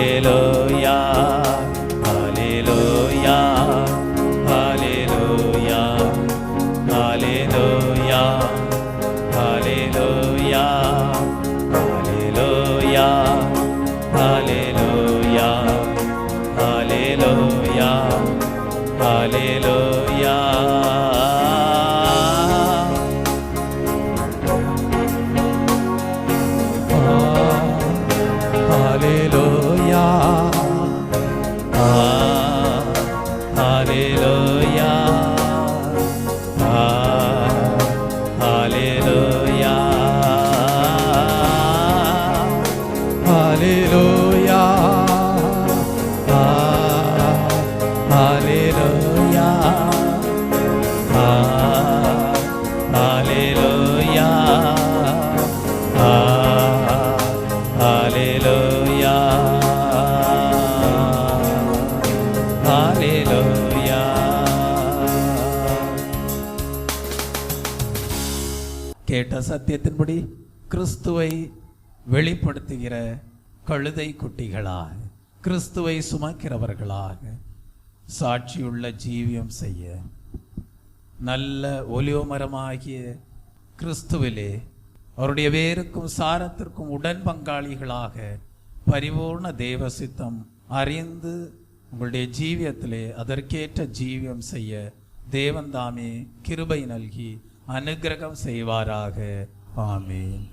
Hallelujah, Hallelujah, Hallelujah, Hallelujah, Hallelujah, Hallelujah. கேட்ட சத்தியத்தின்படி கிறிஸ்துவை வெளிப்படுத்துகிற கழுதை குட்டிகளாக, கிறிஸ்துவை சுமக்கிறவர்களாக சாட்சியுள்ள ஜீவியம் செய்ய நல்ல ஒலிவமரமாகிய கிறிஸ்துவிலே அவருடைய வேருக்கும் சாரத்திற்கும் உடன் பங்காளிகளாக பரிபூர்ண தேவ சித்தம் அறிந்து உங்களுடைய ஜீவியத்திலே அதற்கேற்ற ஜீவியம் செய்ய தேவன் தாமே கிருபை நல்கி அனுக்கிரகம் செய்வாராக. ஆமென்.